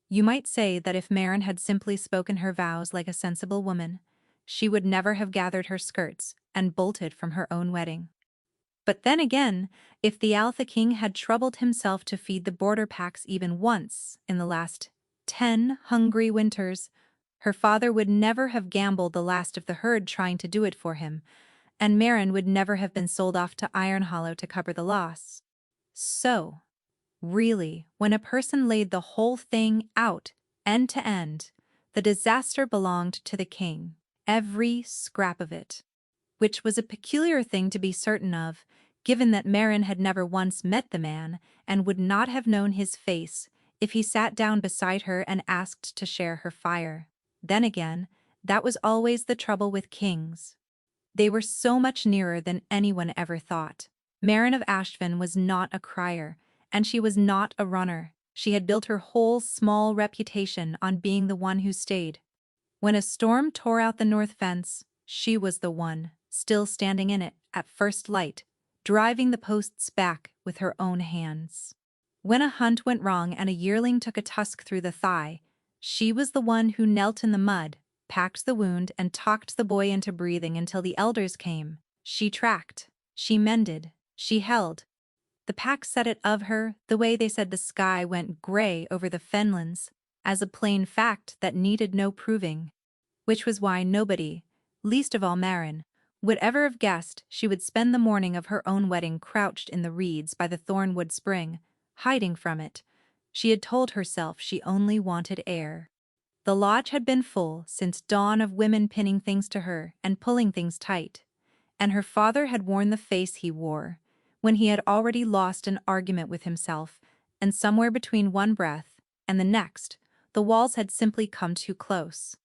You might say that if Maren had simply spoken her vows like a sensible woman, she would never have gathered her skirts and bolted from her own wedding. But then again, if the Alpha King had troubled himself to feed the border packs even once in the last 10 hungry winters, her father would never have gambled the last of the herd trying to do it for him, and Maren would never have been sold off to Iron Hollow to cover the loss. So, really, when a person laid the whole thing out, end to end, the disaster belonged to the king, every scrap of it. Which was a peculiar thing to be certain of, given that Maren had never once met the man and would not have known his face if he sat down beside her and asked to share her fire. Then again, that was always the trouble with kings. They were so much nearer than anyone ever thought. Maren of Ashvin was not a crier, and she was not a runner. She had built her whole small reputation on being the one who stayed. When a storm tore out the north fence, she was the one, still standing in it at first light, driving the posts back with her own hands. When a hunt went wrong and a yearling took a tusk through the thigh, she was the one who knelt in the mud, packed the wound, and talked the boy into breathing until the elders came. She tracked, she mended, she held. The pack said it of her the way they said the sky went gray over the fenlands, as a plain fact that needed no proving. Which was why nobody, least of all Maren, would ever have guessed she would spend the morning of her own wedding crouched in the reeds by the thornwood spring, hiding from it. She had told herself she only wanted air. The lodge had been full since dawn of women pinning things to her and pulling things tight, and her father had worn the face he wore, when he had already lost an argument with himself, and somewhere between one breath and the next, the walls had simply come too close.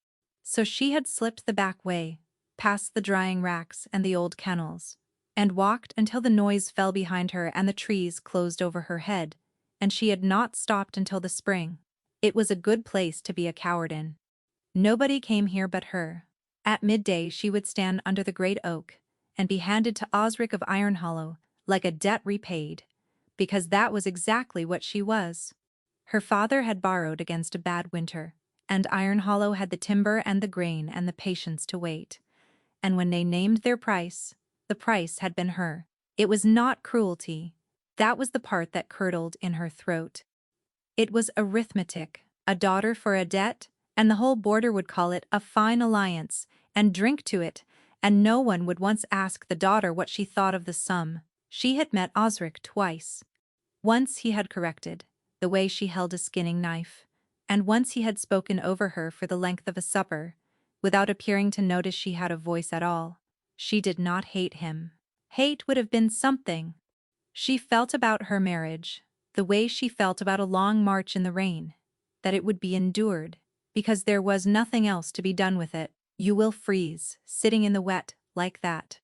So she had slipped the back way, past the drying racks and the old kennels, and walked until the noise fell behind her and the trees closed over her head, and she had not stopped until the spring. It was a good place to be a coward in. Nobody came here but her. At midday she would stand under the great oak, and be handed to Osric of Iron Hollow, like a debt repaid, because that was exactly what she was. Her father had borrowed against a bad winter, and Iron Hollow had the timber and the grain and the patience to wait. And when they named their price, the price had been her. It was not cruelty. That was the part that curdled in her throat. It was arithmetic, a daughter for a debt, and the whole border would call it a fine alliance, and drink to it, and no one would once ask the daughter what she thought of the sum. She had met Osric twice. Once he had corrected the way she held a skinning knife, and once he had spoken over her for the length of a supper, without appearing to notice she had a voice at all. She did not hate him. Hate would have been something. She felt about her marriage the way she felt about a long march in the rain, that it would be endured, because there was nothing else to be done with it. You will freeze, sitting in the wet, like that.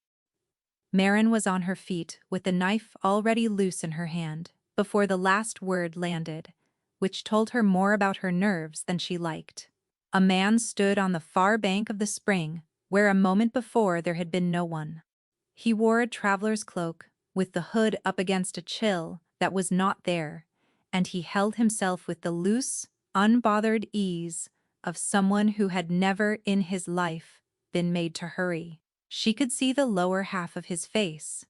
Maren was on her feet with the knife already loose in her hand, before the last word landed, which told her more about her nerves than she liked. A man stood on the far bank of the spring, where a moment before there had been no one. He wore a traveler's cloak, with the hood up against a chill that was not there, and he held himself with the loose, unbothered ease of someone who had never in his life been made to hurry. She could see the lower half of his face.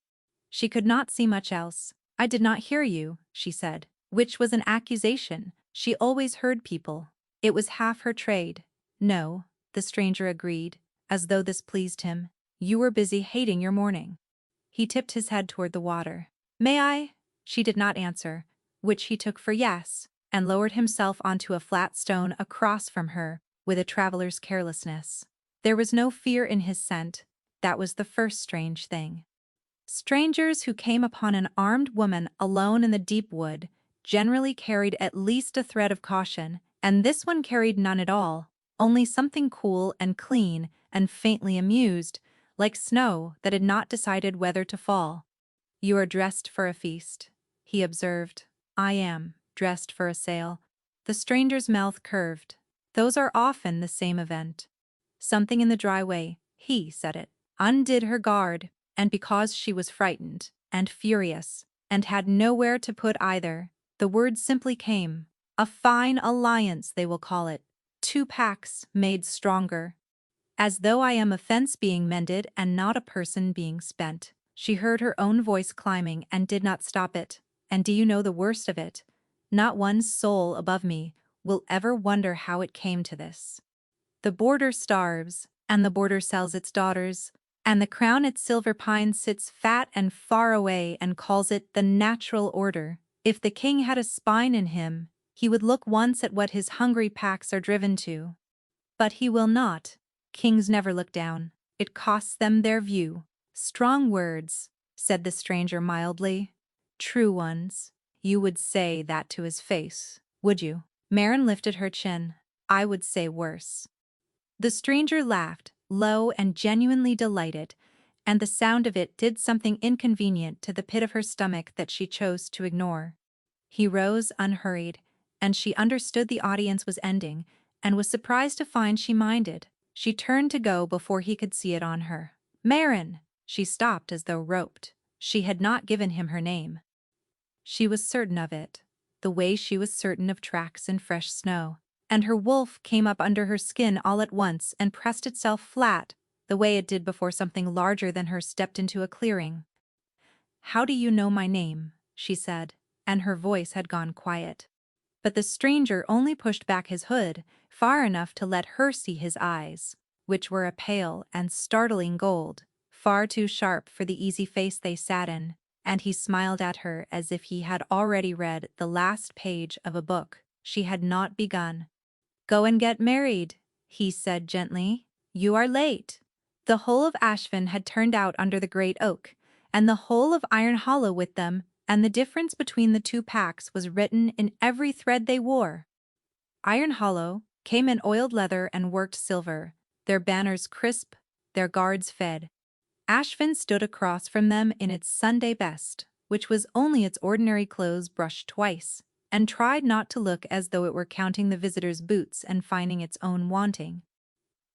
She could not see much else. "I did not hear you," she said, which was an accusation. She always heard people. It was half her trade. "No," the stranger agreed, as though this pleased him. "You were busy hating your morning." He tipped his head toward the water. "May I?" She did not answer, which he took for yes, and lowered himself onto a flat stone across from her, with a traveler's carelessness. There was no fear in his scent. That was the first strange thing. Strangers who came upon an armed woman alone in the deep wood generally carried at least a thread of caution, and this one carried none at all, only something cool and clean and faintly amused, like snow that had not decided whether to fall. "You are dressed for a feast," he observed. "I am dressed for a sail." The stranger's mouth curved. "Those are often the same event." Something in the dry way he said it undid her guard, and because she was frightened and furious and had nowhere to put either, the words simply came. A fine alliance, they will call it. 2 packs made stronger. As though I am a fence being mended and not a person being spent. She heard her own voice climbing and did not stop it. And do you know the worst of it? Not one soul above me will ever wonder how it came to this. The border starves, and the border sells its daughters, and the crown its silver pine sits fat and far away and calls it the natural order. If the king had a spine in him, he would look once at what his hungry packs are driven to. But he will not. Kings never look down. It costs them their view. Strong words, said the stranger mildly. True ones. You would say that to his face, would you? Marin lifted her chin. I would say worse. The stranger laughed, low and genuinely delighted, and the sound of it did something inconvenient to the pit of her stomach that she chose to ignore. He rose unhurried, and she understood the audience was ending, and was surprised to find she minded. She turned to go before he could see it on her. Marin! She stopped as though roped. She had not given him her name. She was certain of it, the way she was certain of tracks in fresh snow. And her wolf came up under her skin all at once and pressed itself flat, the way it did before something larger than her stepped into a clearing. How do you know my name? She said, and her voice had gone quiet. But the stranger only pushed back his hood far enough to let her see his eyes, which were a pale and startling gold, far too sharp for the easy face they sat in, and he smiled at her as if he had already read the last page of a book she had not begun. Go and get married, he said gently. You are late. The whole of Ashfin had turned out under the great oak, and the whole of Iron Hollow with them, and the difference between the 2 packs was written in every thread they wore. Iron Hollow came in oiled leather and worked silver, their banners crisp, their guards fed. Ashfin stood across from them in its Sunday best, which was only its ordinary clothes brushed twice, and tried not to look as though it were counting the visitor's boots and finding its own wanting.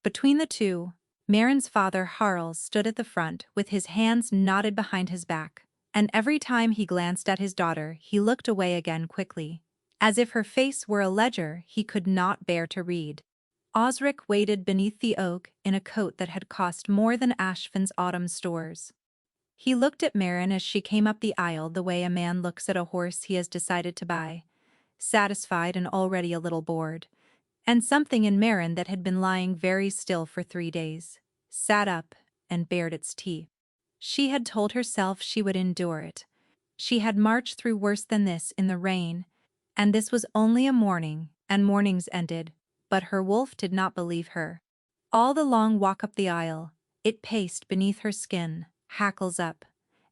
Between the two, Marin's father Harl stood at the front with his hands knotted behind his back, and every time he glanced at his daughter he looked away again quickly, as if her face were a ledger he could not bear to read. Osric waited beneath the oak in a coat that had cost more than Ashfin's autumn stores. He looked at Marin as she came up the aisle the way a man looks at a horse he has decided to buy, satisfied and already a little bored. And something in Marin that had been lying very still for 3 days sat up and bared its teeth. She had told herself she would endure it. She had marched through worse than this in the rain, and this was only a morning, and mornings ended, but her wolf did not believe her. All the long walk up the aisle, it paced beneath her skin, hackles up,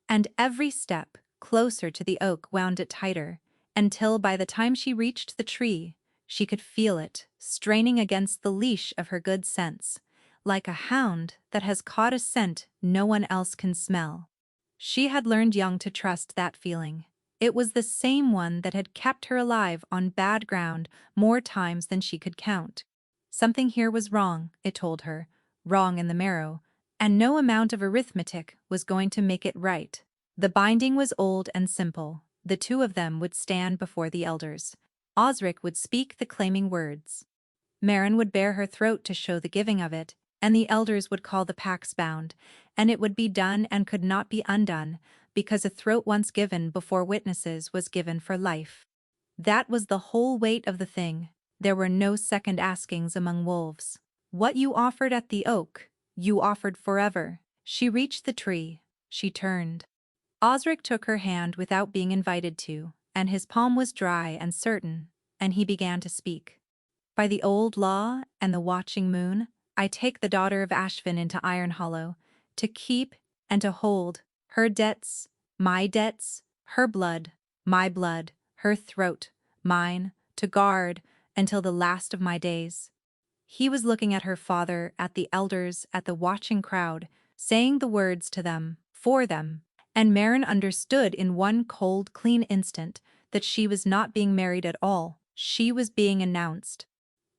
and every step, closer to the oak, wound it tighter, until by the time she reached the tree, she could feel it, straining against the leash of her good sense, like a hound that has caught a scent no one else can smell. She had learned young to trust that feeling. It was the same one that had kept her alive on bad ground more times than she could count. Something here was wrong, it told her, wrong in the marrow, and no amount of arithmetic was going to make it right. The binding was old and simple. The 2 of them would stand before the elders. Osric would speak the claiming words. Marin would bare her throat to show the giving of it, and the elders would call the packs bound, and it would be done and could not be undone, because a throat once given before witnesses was given for life. That was the whole weight of the thing. There were no second askings among wolves. What you offered at the oak, you offered forever. She reached the tree. She turned. Osric took her hand without being invited to, and his palm was dry and certain, and he began to speak. By the old law and the watching moon, I take the daughter of Ashfin into Iron Hollow, to keep and to hold her debts, my debts, her blood, my blood, her throat, mine, to guard until the last of my days. He was looking at her father, at the elders, at the watching crowd, saying the words to them, for them, and Marin understood in one cold, clean instant that she was not being married at all. She was being announced.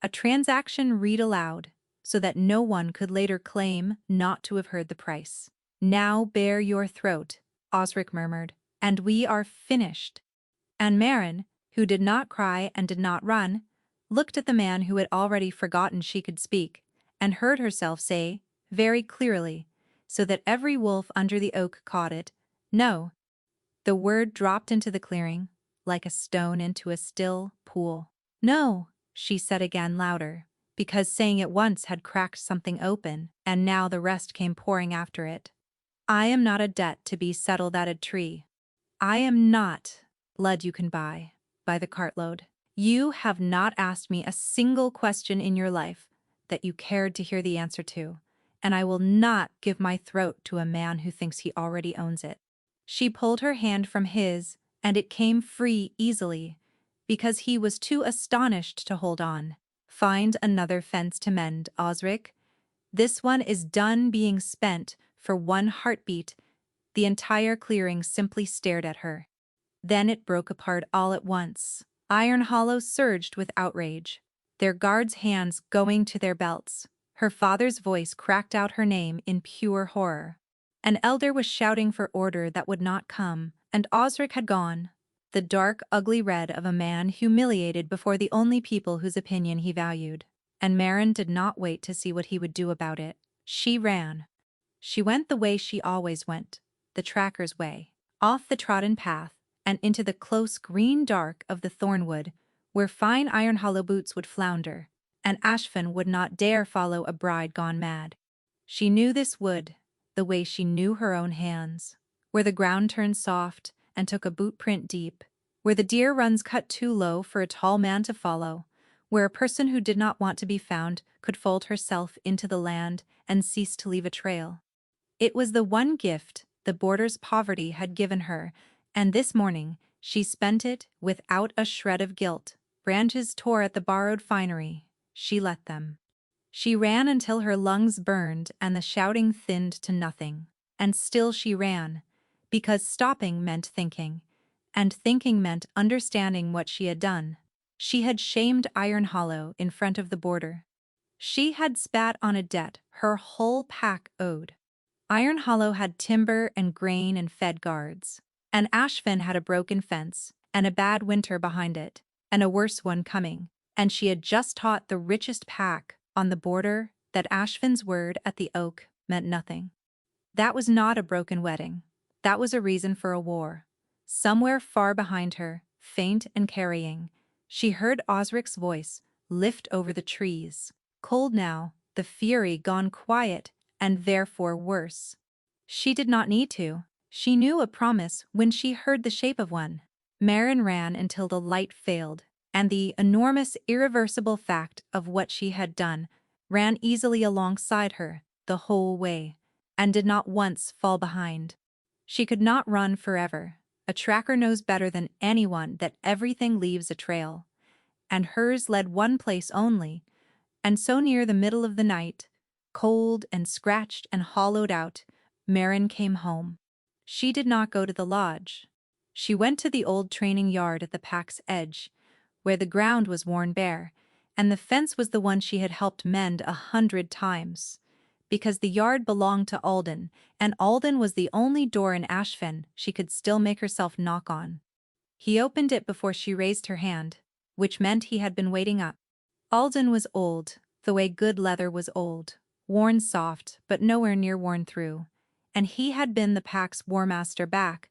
A transaction read aloud, so that no one could later claim not to have heard the price. Now bare your throat, Osric murmured, and we are finished. And Marin, who did not cry and did not run, looked at the man who had already forgotten she could speak, and heard herself say, very clearly, so that every wolf under the oak caught it, "No." The word dropped into the clearing, like a stone into a still pool. "No," she said again louder, because saying it once had cracked something open, and now the rest came pouring after it. "I am not a debt to be settled at a tree. I am not blood you can buy by the cartload. You have not asked me a single question in your life that you cared to hear the answer to, and I will not give my throat to a man who thinks he already owns it." She pulled her hand from his, and it came free easily, because he was too astonished to hold on. "Find another fence to mend, Osric. This one is done being spent for one heartbeat." The entire clearing simply stared at her. Then it broke apart all at once. Iron Hollow surged with outrage, their guards' hands going to their belts. Her father's voice cracked out her name in pure horror. An elder was shouting for order that would not come, and Osric had gone, the dark, ugly red of a man humiliated before the only people whose opinion he valued. And Maren did not wait to see what he would do about it. She ran. She went the way she always went, the tracker's way, off the trodden path, and into the close green dark of the thornwood, where fine Iron Hollow boots would flounder, and Ashfin would not dare follow a bride gone mad. She knew this wood, the way she knew her own hands, where the ground turned soft and took a boot print deep, where the deer runs cut too low for a tall man to follow, where a person who did not want to be found could fold herself into the land and cease to leave a trail. It was the one gift the border's poverty had given her, and this morning she spent it without a shred of guilt. Branches tore at the borrowed finery. She let them. She ran until her lungs burned and the shouting thinned to nothing. And still she ran, because stopping meant thinking, and thinking meant understanding what she had done. She had shamed Iron Hollow in front of the border. She had spat on a debt her whole pack owed. Iron Hollow had timber and grain and fed guards, and Ashfin had a broken fence and a bad winter behind it, and a worse one coming, and she had just taught the richest pack on the border that Ashfin's word at the oak meant nothing. That was not a broken wedding. That was a reason for a war. Somewhere far behind her, faint and carrying, she heard Osric's voice lift over the trees. Cold now, the fury gone quiet, and therefore worse. She did not need to. She knew a promise when she heard the shape of one. Maren ran until the light failed, and the enormous, irreversible fact of what she had done ran easily alongside her the whole way, and did not once fall behind. She could not run forever. A tracker knows better than anyone that everything leaves a trail, and hers led one place only, and so near the middle of the night, cold and scratched and hollowed out, Maren came home. She did not go to the lodge. She went to the old training yard at the pack's edge, where the ground was worn bare, and the fence was the one she had helped mend 100 times. Because the yard belonged to Alden, and Alden was the only door in Ashfin she could still make herself knock on. He opened it before she raised her hand, which meant he had been waiting up. Alden was old, the way good leather was old, worn soft but nowhere near worn through, and he had been the pack's war master back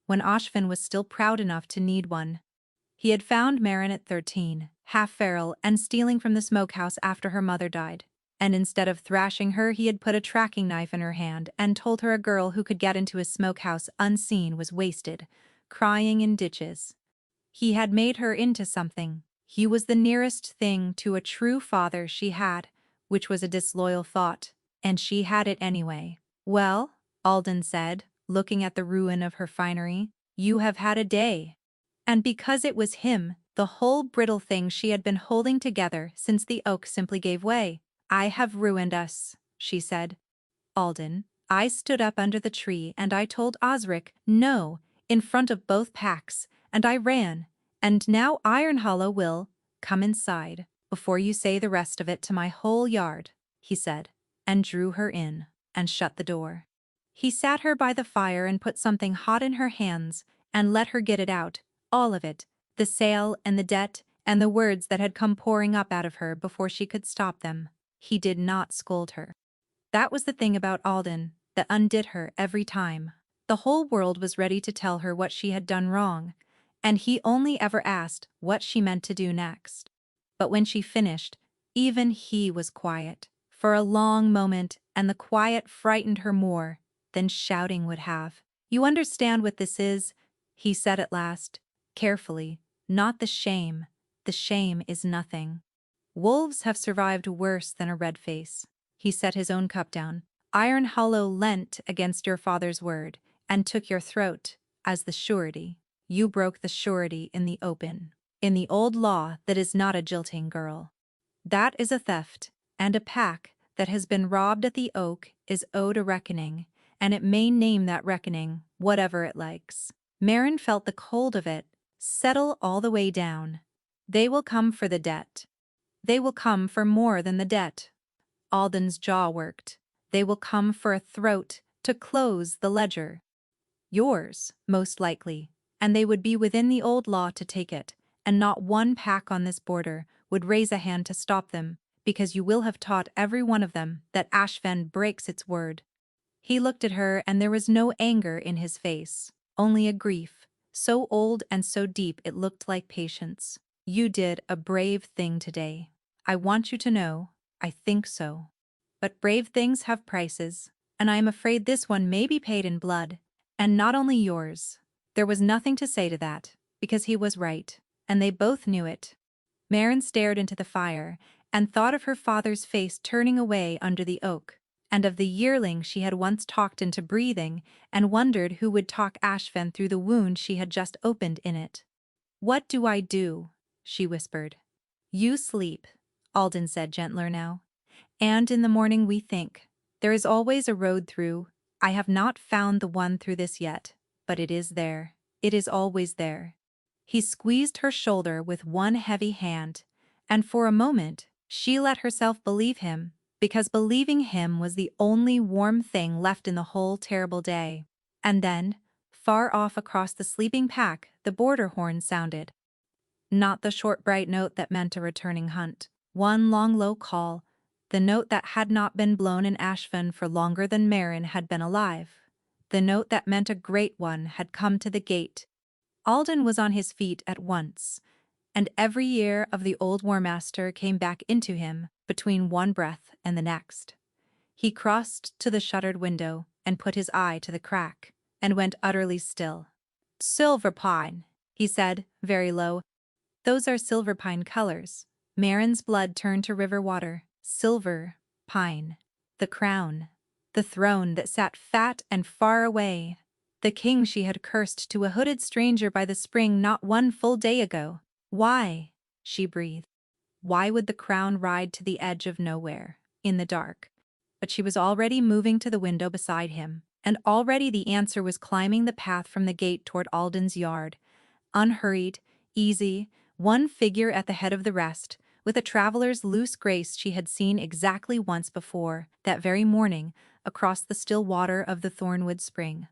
when Ashfin was still proud enough to need one. He had found Maren at 13, half feral and stealing from the smokehouse after her mother died, and instead of thrashing her he had put a tracking knife in her hand and told her a girl who could get into his smokehouse unseen was wasted, crying in ditches. He had made her into something. He was the nearest thing to a true father she had, which was a disloyal thought, and she had it anyway. "Well," Alden said, looking at the ruin of her finery, "you have had a day." And because it was him, the whole brittle thing she had been holding together since the oak simply gave way. "I have ruined us," she said. "Alden, I stood up under the tree and I told Osric no, in front of both packs, and I ran. And now Iron Hollow will come inside before you say the rest of it to my whole yard," he said, and drew her in and shut the door. He sat her by the fire and put something hot in her hands and let her get it out, all of it, The sale and the debt and the words that had come pouring up out of her before she could stop them. He did not scold her. That was the thing about Alden that undid her every time. The whole world was ready to tell her what she had done wrong, and he only ever asked what she meant to do next. But when she finished, even he was quiet for a long moment, and the quiet frightened her more than shouting would have. "You understand what this is?" he said at last, carefully. "Not the shame. The shame is nothing. Wolves have survived worse than a red face." He set his own cup down. "Iron Hollow leant against your father's word and took your throat as the surety. You broke the surety in the open. In the old law that is not a jilting, girl. That is a theft, and a pack that has been robbed at the oak is owed a reckoning, and it may name that reckoning whatever it likes." Marin felt the cold of it settle all the way down. They will come for the debt. They will come for more than the debt. Alden's jaw worked. They will come for a throat to close the ledger. Yours, most likely, and they would be within the old law to take it, and not one pack on this border would raise a hand to stop them, because you will have taught every one of them that Ashven breaks its word. He looked at her, and there was no anger in his face, only a grief, so old and so deep it looked like patience. "You did a brave thing today. I want you to know, I think so. But brave things have prices, and I am afraid this one may be paid in blood, and not only yours." There was nothing to say to that, because he was right, and they both knew it. Marin stared into the fire, and thought of her father's face turning away under the oak, and of the yearling she had once talked into breathing, and wondered who would talk Ashven through the wound she had just opened in it. "What do I do?" she whispered. "You sleep," Alden said gentler now. "And in the morning we think. There is always a road through. I have not found the one through this yet, but it is there. It is always there." He squeezed her shoulder with one heavy hand, and for a moment she let herself believe him, because believing him was the only warm thing left in the whole terrible day. And then, far off across the sleeping pack, the border horn sounded. Not the short bright note that meant a returning hunt. One long low call, the note that had not been blown in Ashven for longer than Marin had been alive. The note that meant a great one had come to the gate. Alden was on his feet at once, and every year of the old War Master came back into him between one breath and the next. He crossed to the shuttered window and put his eye to the crack, and went utterly still. "Silver pine," he said, very low. "Those are silver pine colors." Marin's blood turned to river water. Silver pine. The crown. The throne that sat fat and far away. The king she had cursed to a hooded stranger by the spring not one full day ago. "Why?" she breathed. Why would the crown ride to the edge of nowhere, in the dark? But she was already moving to the window beside him, and already the answer was climbing the path from the gate toward Alden's yard. Unhurried, easy, one figure at the head of the rest, with a traveler's loose grace she had seen exactly once before, that very morning, across the still water of the Thornwood Spring.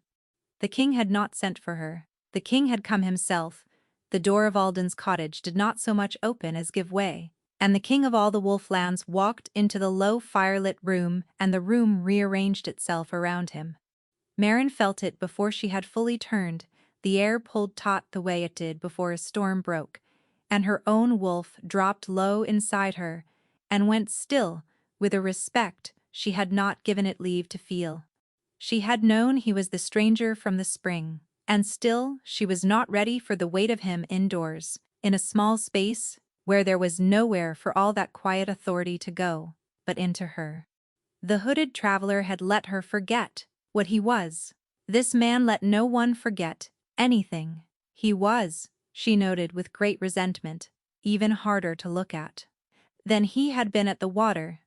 The king had not sent for her. The king had come himself. The door of Alden's cottage did not so much open as give way, and the king of all the Wolflands walked into the low firelit room, and the room rearranged itself around him. Marin felt it before she had fully turned. The air pulled taut the way it did before a storm broke, and her own wolf dropped low inside her and went still with a respect she had not given it leave to feel. She had known he was the stranger from the spring, and still she was not ready for the weight of him indoors, in a small space where there was nowhere for all that quiet authority to go, but into her. The hooded traveler had let her forget what he was. This man let no one forget anything. He was, she noted with great resentment, even harder to look at than he had been at the water.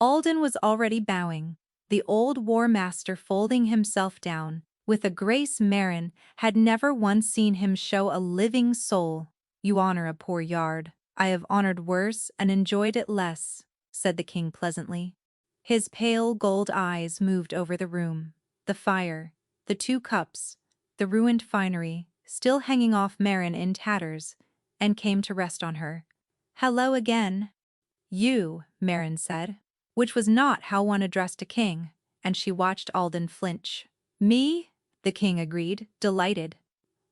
Alden was already bowing, the old war master folding himself down, with a grace Marin had never once seen him show a living soul. "You honor a poor yard. I have honored worse and enjoyed it less," said the king pleasantly. His pale gold eyes moved over the room, the fire, the two cups, the ruined finery, still hanging off Marin in tatters, and came to rest on her. "Hello again." "You," Marin said, which was not how one addressed a king, and she watched Alden flinch. "Me?" the king agreed, delighted.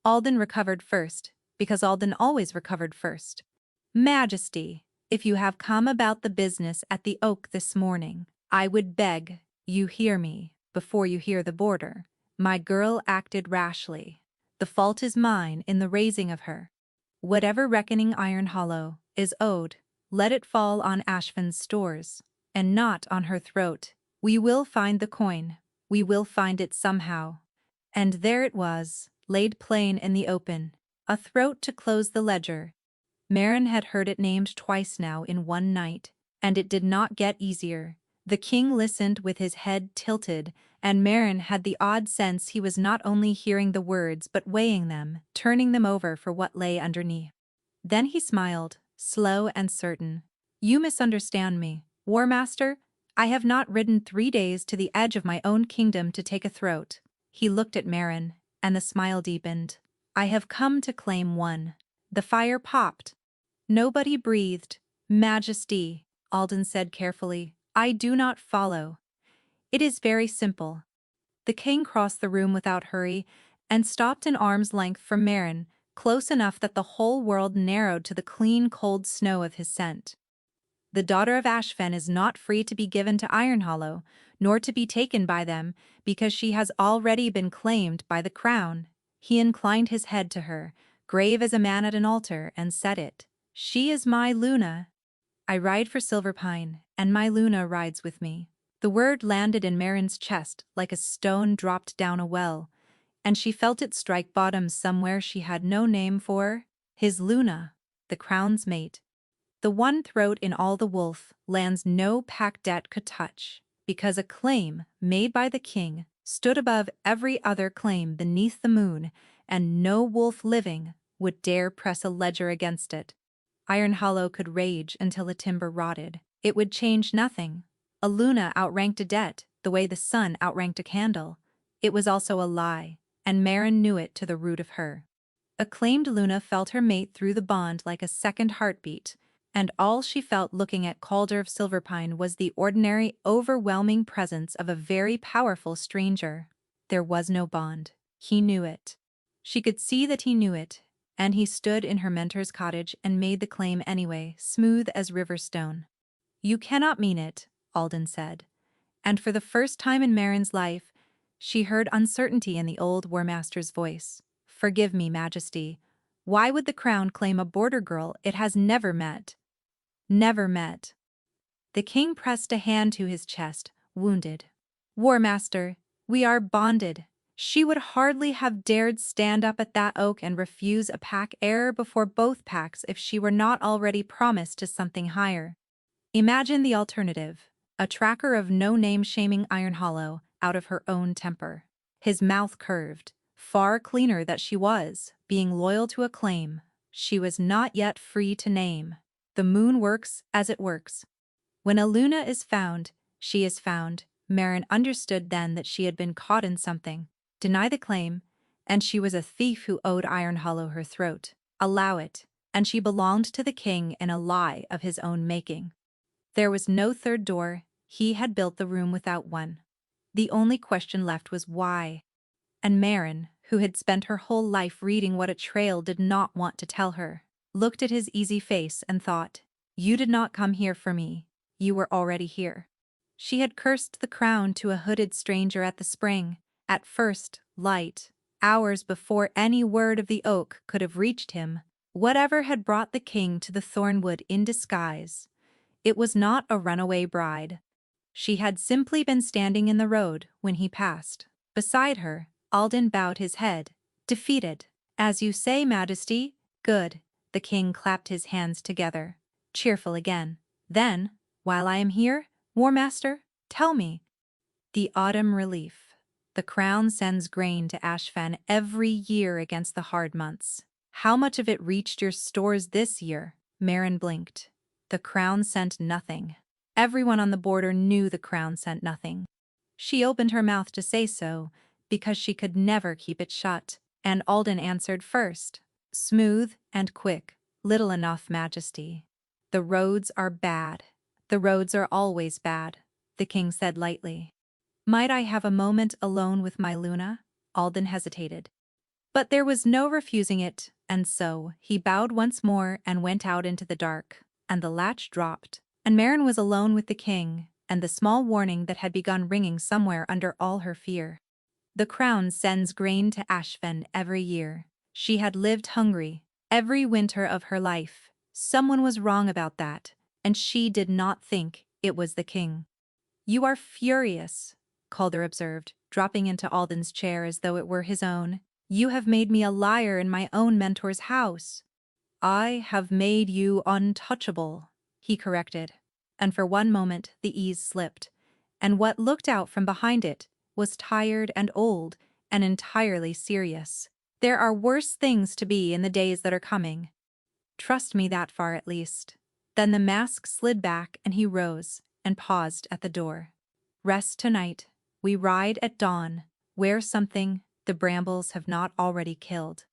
Alden recovered first, because Alden always recovered first. "Majesty, if you have come about the business at the Oak this morning, I would beg you hear me before you hear the border. My girl acted rashly. The fault is mine in the raising of her. Whatever reckoning Iron Hollow is owed, let it fall on Ashvin's stores, and not on her throat. We will find the coin. We will find it somehow." And there it was, laid plain in the open, a throat to close the ledger. Marin had heard it named twice now in one night, and it did not get easier. The king listened with his head tilted, and Marin had the odd sense he was not only hearing the words but weighing them, turning them over for what lay underneath. Then he smiled, slow and certain. "You misunderstand me, War Master. I have not ridden 3 days to the edge of my own kingdom to take a throat." He looked at Marin, and the smile deepened. "I have come to claim one." The fire popped. Nobody breathed. "Majesty," Alden said carefully, "I do not follow." "It is very simple." The king crossed the room without hurry and stopped an arm's length from Marin, close enough that the whole world narrowed to the clean, cold snow of his scent. "The daughter of Ashven is not free to be given to Iron Hollow, nor to be taken by them, because she has already been claimed by the crown." He inclined his head to her, grave as a man at an altar, and said it. "She is my Luna. I ride for Silverpine, and my Luna rides with me." The word landed in Marin's chest like a stone dropped down a well, and she felt it strike bottom somewhere she had no name for. His Luna, the crown's mate. The one throat in all the wolf lands no pack debt could touch, because a claim made by the king stood above every other claim beneath the moon, and no wolf living would dare press a ledger against it. Iron Hollow could rage until the timber rotted. It would change nothing. A Luna outranked a debt the way the sun outranked a candle. It was also a lie, and Marin knew it to the root of her. Acclaimed Luna felt her mate through the bond like a second heartbeat, and all she felt looking at Calder of Silverpine was the ordinary, overwhelming presence of a very powerful stranger. There was no bond. He knew it. She could see that he knew it, and he stood in her mentor's cottage and made the claim anyway, smooth as river stone. "You cannot mean it," Alden said. And for the first time in Marin's life, she heard uncertainty in the old War Master's voice. "Forgive me, Majesty. Why would the crown claim a border girl it has never met?" Never met. The king pressed a hand to his chest, wounded. "War Master, we are bonded. She would hardly have dared stand up at that oak and refuse a pack heir before both packs if she were not already promised to something higher. Imagine the alternative, a tracker of no-name shaming Iron Hollow out of her own temper." His mouth curved, far cleaner that she was, being loyal to a claim she was not yet free to name. The moon works as it works. When a Luna is found, she is found. Marin understood then that she had been caught in something. Deny the claim, and she was a thief who owed Iron Hollow her throat. Allow it, and she belonged to the king in a lie of his own making. There was no third door. He had built the room without one. The only question left was why. And Marin, who had spent her whole life reading what a trail did not want to tell her, looked at his easy face and thought, "You did not come here for me. You were already here." She had cursed the crown to a hooded stranger at the spring, at first, light, hours before any word of the oak could have reached him. Whatever had brought the king to the Thornwood in disguise, it was not a runaway bride. She had simply been standing in the road when he passed. Beside her, Alden bowed his head, defeated. "As you say, Majesty, good." The king clapped his hands together, cheerful again. "Then, while I am here, War Master, tell me." The autumn relief. The crown sends grain to Ashvan every year against the hard months. How much of it reached your stores this year? Marin blinked. The crown sent nothing. Everyone on the border knew the crown sent nothing. She opened her mouth to say so, because she could never keep it shut, and Alden answered first, smooth and quick. Little enough, Majesty. The roads are bad. The roads are always bad, the king said lightly. Might I have a moment alone with my Luna? Alden hesitated. But there was no refusing it, and so he bowed once more and went out into the dark, and the latch dropped, and Maren was alone with the king, and the small warning that had begun ringing somewhere under all her fear. The crown sends grain to Ashfen every year. She had lived hungry every winter of her life. Someone was wrong about that, and she did not think it was the king. You are furious, Calder observed, dropping into Alden's chair as though it were his own. You have made me a liar in my own mentor's house. I have made you untouchable, he corrected, and for one moment the ease slipped, and what looked out from behind it was tired and old and entirely serious. There are worse things to be in the days that are coming. Trust me that far at least. Then the mask slid back and he rose and paused at the door. Rest tonight. We ride at dawn. Wear something the brambles have not already killed.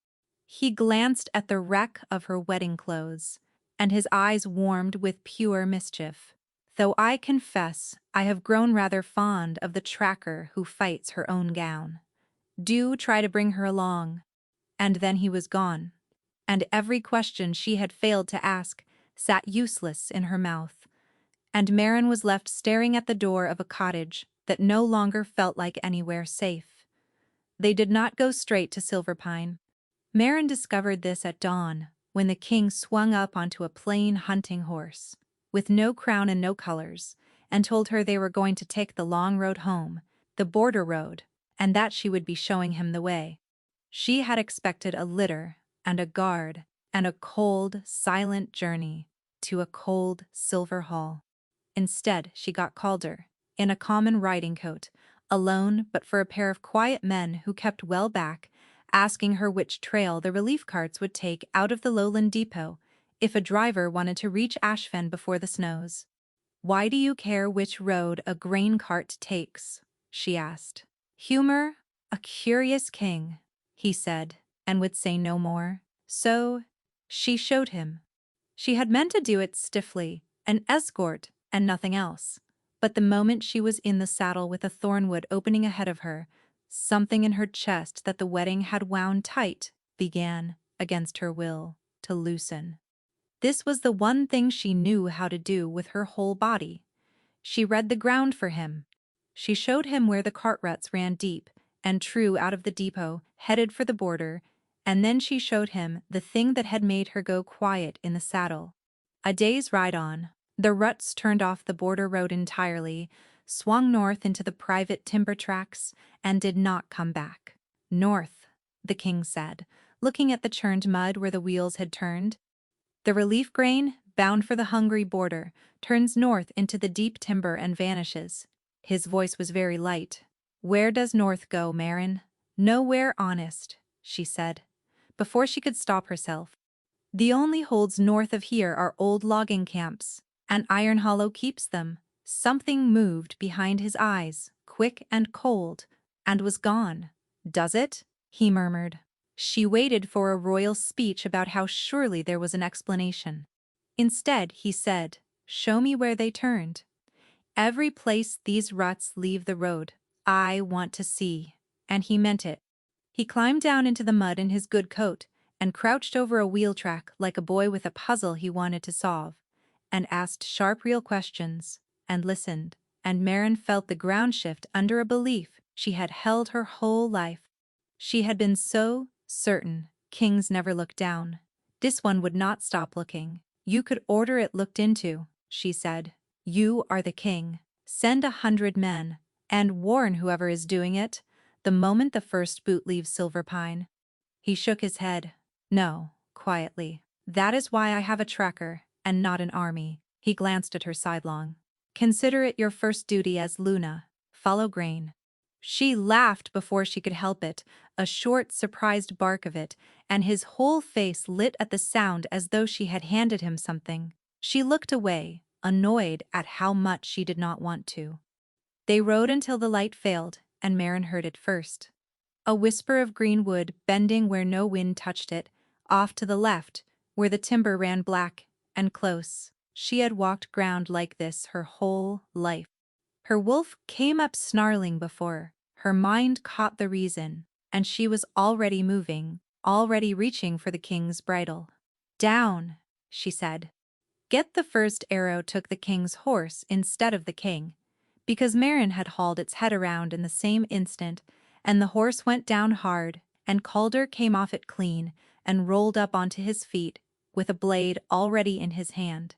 He glanced at the wreck of her wedding clothes, and his eyes warmed with pure mischief. Though I confess I have grown rather fond of the tracker who fights her own gown. Do try to bring her along. And then he was gone, and every question she had failed to ask sat useless in her mouth, and Maren was left staring at the door of a cottage that no longer felt like anywhere safe. They did not go straight to Silverpine. Maren discovered this at dawn, when the king swung up onto a plain hunting horse, with no crown and no colors, and told her they were going to take the long road home, the border road, and that she would be showing him the way. She had expected a litter and a guard and a cold, silent journey to a cold silver hall. Instead, she got Calder, in a common riding coat, alone but for a pair of quiet men who kept well back, asking her which trail the relief carts would take out of the lowland depot if a driver wanted to reach Ashfen before the snows. Why do you care which road a grain cart takes? She asked. Humor, a curious king, he said, and would say no more. So, she showed him. She had meant to do it stiffly, an escort and nothing else. But the moment she was in the saddle with a thornwood opening ahead of her, something in her chest that the wedding had wound tight began, against her will, to loosen. This was the one thing she knew how to do with her whole body. She read the ground for him. She showed him where the cart ruts ran deep and true out of the depot, headed for the border, and then she showed him the thing that had made her go quiet in the saddle. A day's ride on, the ruts turned off the border road entirely, swung north into the private timber tracks, and did not come back. North, the king said, looking at the churned mud where the wheels had turned. The relief grain, bound for the hungry border, turns north into the deep timber and vanishes. His voice was very light. Where does north go, Maren? Nowhere, honest, she said, before she could stop herself. The only holds north of here are old logging camps, and Iron Hollow keeps them. Something moved behind his eyes, quick and cold, and was gone. Does it? He murmured. She waited for a royal speech about how surely there was an explanation. Instead, he said, Show me where they turned. Every place these ruts leave the road, I want to see. And he meant it. He climbed down into the mud in his good coat and crouched over a wheel track like a boy with a puzzle he wanted to solve, and asked sharp, real questions, and listened, and Maren felt the ground shift under a belief she had held her whole life. She had been so certain kings never looked down. This one would not stop looking. You could order it looked into, she said. You are the king. Send 100 men, and warn whoever is doing it, the moment the first boot leaves Silverpine. He shook his head. No, quietly. That is why I have a tracker, and not an army. He glanced at her sidelong. Consider it your first duty as Luna. Follow grain. She laughed before she could help it, a short, surprised bark of it, and his whole face lit at the sound as though she had handed him something. She looked away, annoyed at how much she did not want to. They rode until the light failed, and Maren heard it first. A whisper of green wood bending where no wind touched it, off to the left, where the timber ran black and close. She had walked ground like this her whole life. Her wolf came up snarling before her mind caught the reason, and she was already moving, already reaching for the king's bridle. "Down," she said. Get the first arrow took the king's horse instead of the king, because Marin had hauled its head around in the same instant, and the horse went down hard, and Calder came off it clean and rolled up onto his feet with a blade already in his hand.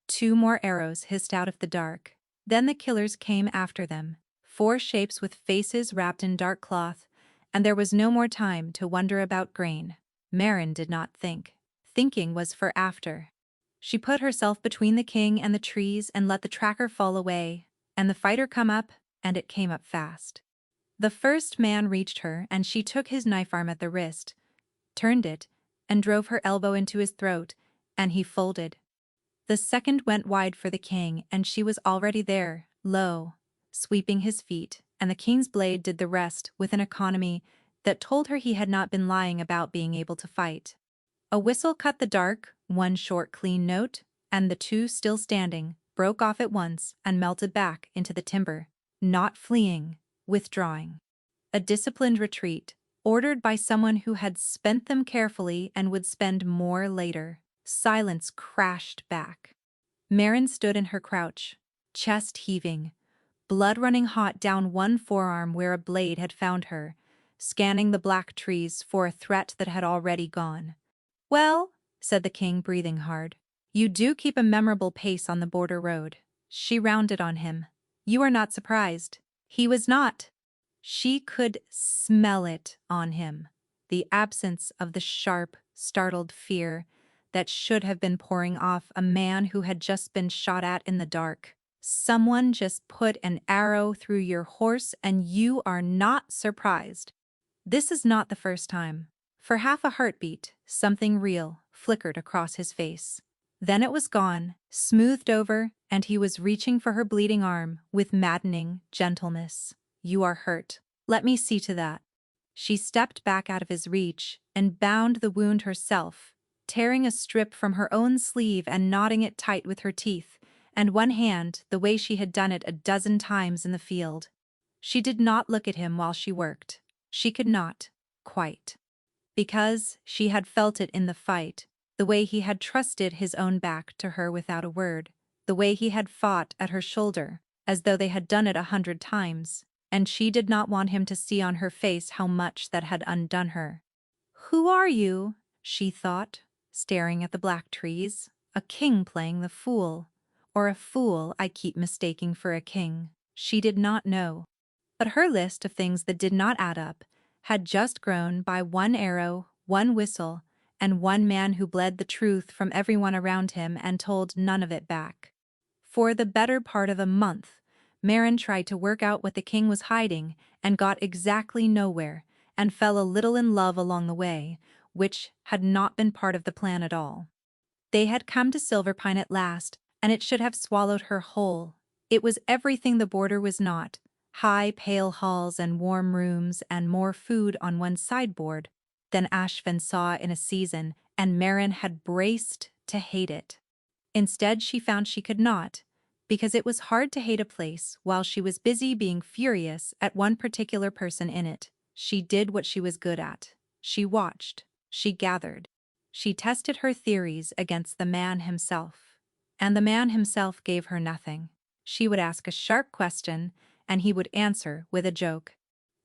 2 more arrows hissed out of the dark. Then the killers came after them, 4 shapes with faces wrapped in dark cloth, and there was no more time to wonder about grain. Marin did not think. Thinking was for after. She put herself between the king and the trees and let the tracker fall away, and the fighter come up, and it came up fast. The first man reached her, and she took his knife arm at the wrist, turned it, and drove her elbow into his throat, and he folded. The second went wide for the king, and she was already there, low, sweeping his feet, and the king's blade did the rest with an economy that told her he had not been lying about being able to fight. A whistle cut the dark, 1 short clean note, and the 2 still standing, broke off at once and melted back into the timber, not fleeing, withdrawing. A disciplined retreat, ordered by someone who had spent them carefully and would spend more later. Silence crashed back. Marin stood in her crouch, chest heaving, blood running hot down one forearm where a blade had found her, scanning the black trees for a threat that had already gone. "Well," said the king, breathing hard, "you do keep a memorable pace on the border road." She rounded on him. "You are not surprised." He was not. She could smell it on him, the absence of the sharp, startled fear that should have been pouring off a man who had just been shot at in the dark. Someone just put an arrow through your horse and you are not surprised. This is not the first time. For half a heartbeat, something real flickered across his face. Then it was gone, smoothed over, and he was reaching for her bleeding arm with maddening gentleness. "You are hurt. Let me see to that." She stepped back out of his reach and bound the wound herself, tearing a strip from her own sleeve and knotting it tight with her teeth, and one hand the way she had done it a dozen times in the field. She did not look at him while she worked. She could not, quite. Because she had felt it in the fight, the way he had trusted his own back to her without a word, the way he had fought at her shoulder, as though they had done it 100 times, and she did not want him to see on her face how much that had undone her. "Who are you?" she thought, staring at the black trees. "A king playing the fool. Or a fool I keep mistaking for a king." She did not know. But her list of things that did not add up had just grown by 1 arrow, 1 whistle, and 1 man who bled the truth from everyone around him and told none of it back. For the better part of a month, Marin tried to work out what the king was hiding and got exactly nowhere, and fell a little in love along the way, which had not been part of the plan at all. They had come to Silverpine at last, and it should have swallowed her whole. It was everything the border was not: high, pale halls and warm rooms and more food on one sideboard than Ashvin saw in a season, and Marin had braced to hate it. Instead, she found she could not, because it was hard to hate a place while she was busy being furious at one particular person in it. She did what she was good at. She watched. She gathered. She tested her theories against the man himself. And the man himself gave her nothing. She would ask a sharp question, and he would answer with a joke.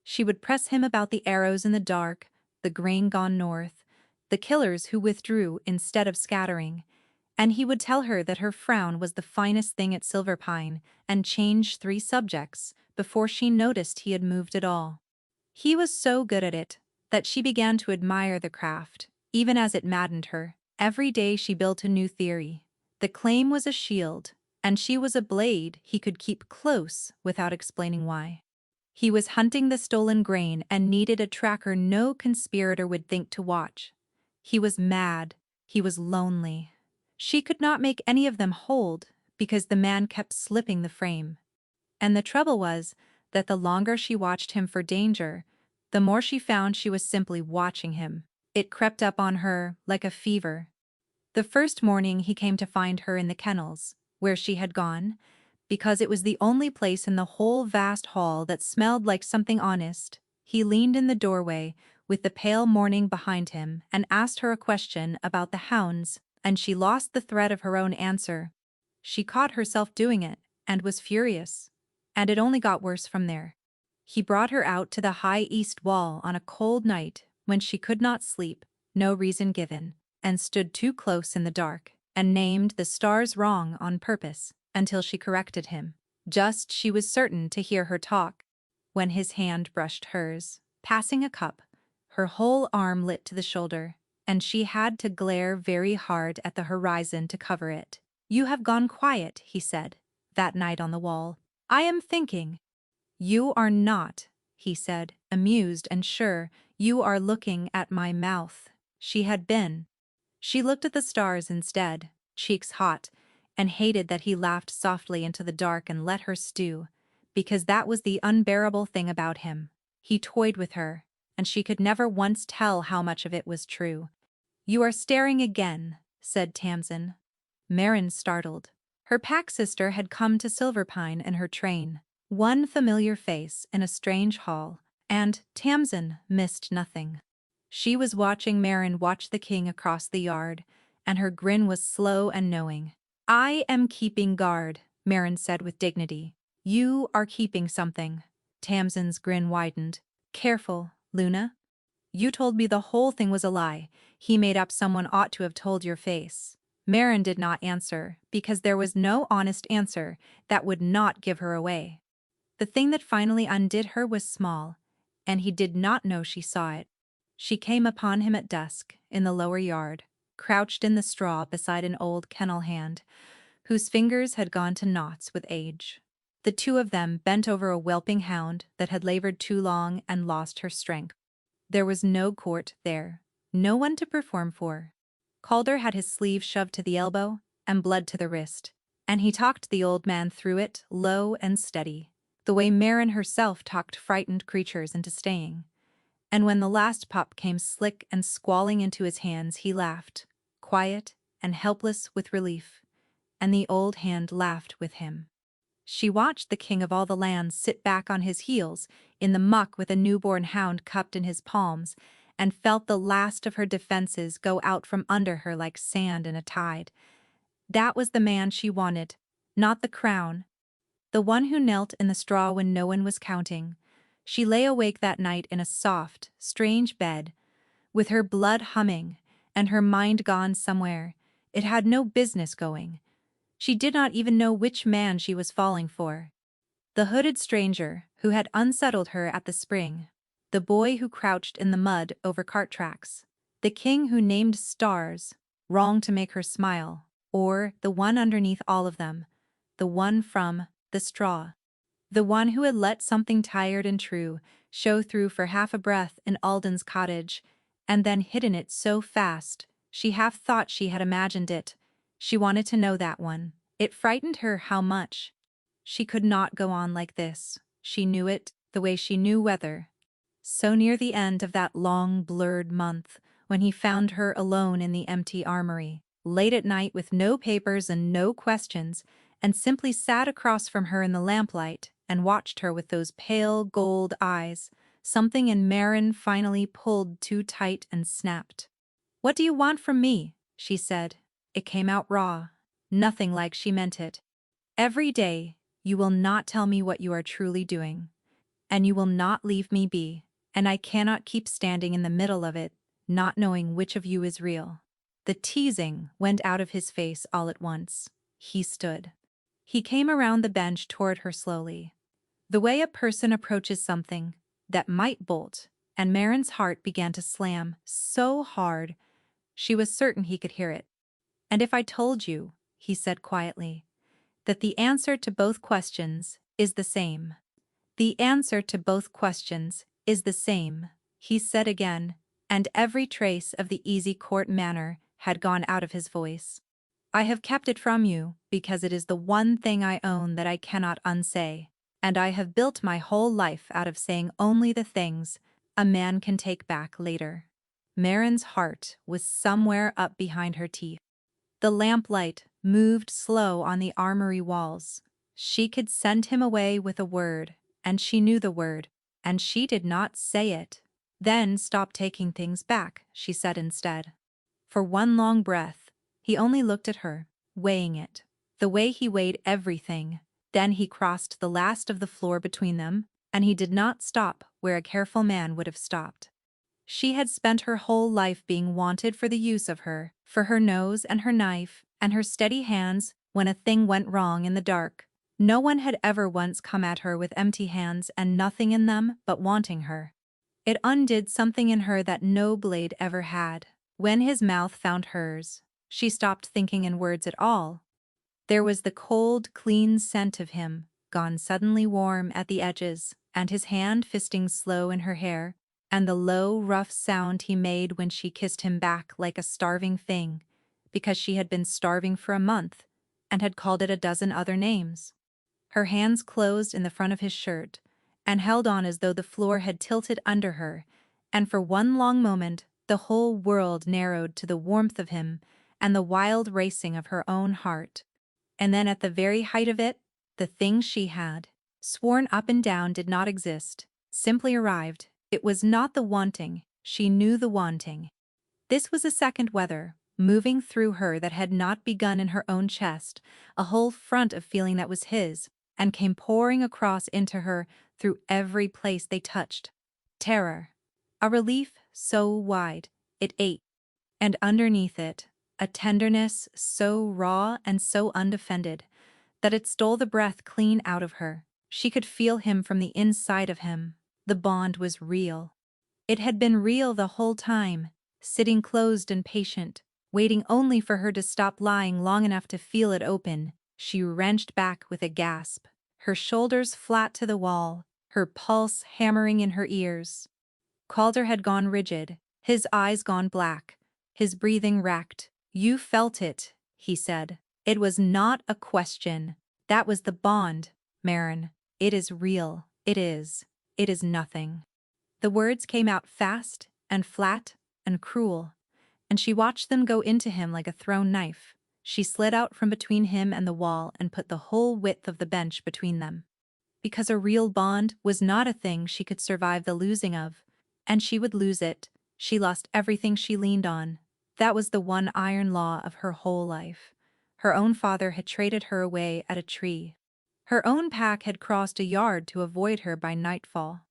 She would press him about the arrows in the dark, the grain gone north, the killers who withdrew instead of scattering, and he would tell her that her frown was the finest thing at Silverpine and change 3 subjects before she noticed he had moved at all. He was so good at it that she began to admire the craft, even as it maddened her. Every day she built a new theory. The claim was a shield, and she was a blade he could keep close without explaining why. He was hunting the stolen grain and needed a tracker no conspirator would think to watch. He was mad. He was lonely. She could not make any of them hold because the man kept slipping the frame. And the trouble was that the longer she watched him for danger, the more she found she was simply watching him. It crept up on her like a fever. The first morning he came to find her in the kennels, where she had gone, because it was the only place in the whole vast hall that smelled like something honest. He leaned in the doorway, with the pale morning behind him, and asked her a question about the hounds, and she lost the thread of her own answer. She caught herself doing it, and was furious. And it only got worse from there. He brought her out to the high east wall on a cold night when she could not sleep, no reason given, and stood too close in the dark, and named the stars wrong on purpose, until she corrected him. Just she was certain to hear her talk. When his hand brushed hers, passing a cup, her whole arm lit to the shoulder, and she had to glare very hard at the horizon to cover it. "You have gone quiet," he said, that night on the wall. "I am thinking." "You are not," he said, amused and sure. "You are looking at my mouth." She had been. She looked at the stars instead, cheeks hot, and hated that he laughed softly into the dark and let her stew, because that was the unbearable thing about him. He toyed with her, and she could never once tell how much of it was true. "You are staring again," said Tamsin. Maren startled. Her pack-sister had come to Silverpine in her train. One familiar face in a strange hall, and Tamsin missed nothing. She was watching Maren watch the king across the yard, and her grin was slow and knowing. "I am keeping guard," Maren said with dignity. "You are keeping something." Tamsin's grin widened. "Careful, Luna. You told me the whole thing was a lie. He made up. Someone ought to have told your face." Maren did not answer, because there was no honest answer that would not give her away. The thing that finally undid her was small, and he did not know she saw it. She came upon him at dusk, in the lower yard, crouched in the straw beside an old kennel hand, whose fingers had gone to knots with age. The two of them bent over a whelping hound that had labored too long and lost her strength. There was no court there, no one to perform for. Calder had his sleeve shoved to the elbow and blood to the wrist, and he talked the old man through it, low and steady, the way Maren herself talked frightened creatures into staying. And when the last pup came slick and squalling into his hands, he laughed, quiet and helpless with relief, and the old hand laughed with him. She watched the king of all the lands sit back on his heels in the muck with a newborn hound cupped in his palms, and felt the last of her defenses go out from under her like sand in a tide. That was the man she wanted, not the crown. The one who knelt in the straw when no one was counting. She lay awake that night in a soft, strange bed, with her blood humming and her mind gone somewhere it had no business going. She did not even know which man she was falling for. The hooded stranger who had unsettled her at the spring, the boy who crouched in the mud over cart tracks, the king who named stars, wrong to make her smile, or the one underneath all of them, the one from the straw. The one who had let something tired and true show through for half a breath in Alden's cottage, and then hidden it so fast, she half thought she had imagined it. She wanted to know that one. It frightened her how much. She could not go on like this. She knew it, the way she knew weather. So near the end of that long, blurred month, when he found her alone in the empty armory, late at night with no papers and no questions, and simply sat across from her in the lamplight and watched her with those pale gold eyes, something in Maren finally pulled too tight and snapped. "What do you want from me?" she said. It came out raw, nothing like she meant it. "Every day, you will not tell me what you are truly doing, and you will not leave me be, and I cannot keep standing in the middle of it, not knowing which of you is real." The teasing went out of his face all at once. He stood. He came around the bench toward her slowly, the way a person approaches something that might bolt, and Maren's heart began to slam so hard she was certain he could hear it. "And if I told you," he said quietly, "that the answer to both questions is the same." "The answer to both questions is the same," he said again, and every trace of the easy court manner had gone out of his voice. "I have kept it from you because it is the one thing I own that I cannot unsay, and I have built my whole life out of saying only the things a man can take back later." Maren's heart was somewhere up behind her teeth. The lamplight moved slow on the armory walls. She could send him away with a word, and she knew the word, and she did not say it. Then stop taking things back, she said instead. For one long breath, he only looked at her, weighing it, the way he weighed everything. Then he crossed the last of the floor between them, and he did not stop where a careful man would have stopped. She had spent her whole life being wanted for the use of her, for her nose and her knife, and her steady hands when a thing went wrong in the dark. No one had ever once come at her with empty hands and nothing in them but wanting her. It undid something in her that no blade ever had. When his mouth found hers, she stopped thinking in words at all. There was the cold, clean scent of him, gone suddenly warm at the edges, and his hand fisting slow in her hair, and the low, rough sound he made when she kissed him back like a starving thing, because she had been starving for a month, and had called it a dozen other names. Her hands closed in the front of his shirt, and held on as though the floor had tilted under her, and for one long moment the whole world narrowed to the warmth of him and the wild racing of her own heart. And then at the very height of it, the thing she had sworn up and down did not exist, simply arrived. It was not the wanting, she knew the wanting. This was a second weather, moving through her that had not begun in her own chest, a whole front of feeling that was his, and came pouring across into her through every place they touched. Terror. A relief so wide, it ate. And underneath it, a tenderness so raw and so undefended that it stole the breath clean out of her. She could feel him from the inside of him. The bond was real. It had been real the whole time, sitting closed and patient, waiting only for her to stop lying long enough to feel it open. She wrenched back with a gasp, her shoulders flat to the wall, her pulse hammering in her ears. Calder had gone rigid, his eyes gone black, his breathing wrecked. "You felt it," he said. "It was not a question. That was the bond, Maren. It is real. It is. It is nothing." The words came out fast and flat and cruel, and she watched them go into him like a thrown knife. She slid out from between him and the wall and put the whole width of the bench between them. Because a real bond was not a thing she could survive the losing of, and she would lose it. She lost everything she leaned on. That was the one iron law of her whole life. Her own father had traded her away at a tree. Her own pack had crossed a yard to avoid her by nightfall.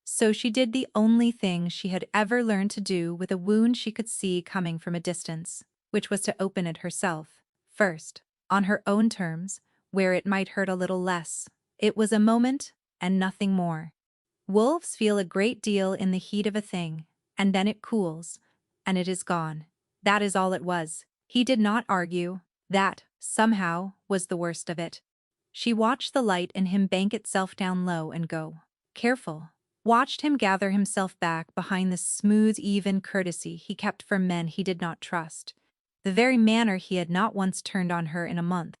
So she did the only thing she had ever learned to do with a wound she could see coming from a distance, which was to open it herself, first, on her own terms, where it might hurt a little less. It was a moment, and nothing more. Wolves feel a great deal in the heat of a thing, and then it cools, and it is gone. That is all it was. He did not argue. That, somehow, was the worst of it. She watched the light in him bank itself down low and go. Careful. Watched him gather himself back behind the smooth, even courtesy he kept for men he did not trust. The very manner he had not once turned on her in a month.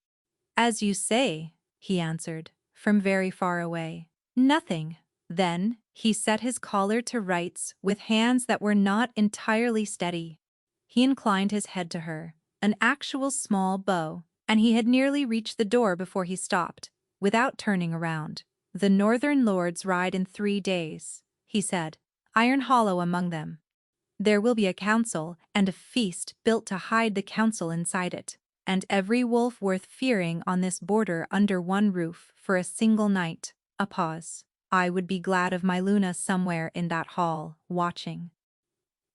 "As you say," he answered, from very far away. "Nothing." Then, he set his collar to rights with hands that were not entirely steady. He inclined his head to her, an actual small bow, and he had nearly reached the door before he stopped, without turning around. "The northern lords ride in 3 days," he said, "Iron Hollow among them. There will be a council and a feast built to hide the council inside it, and every wolf worth fearing on this border under one roof for a single night." A pause. "I would be glad of my Luna somewhere in that hall, watching.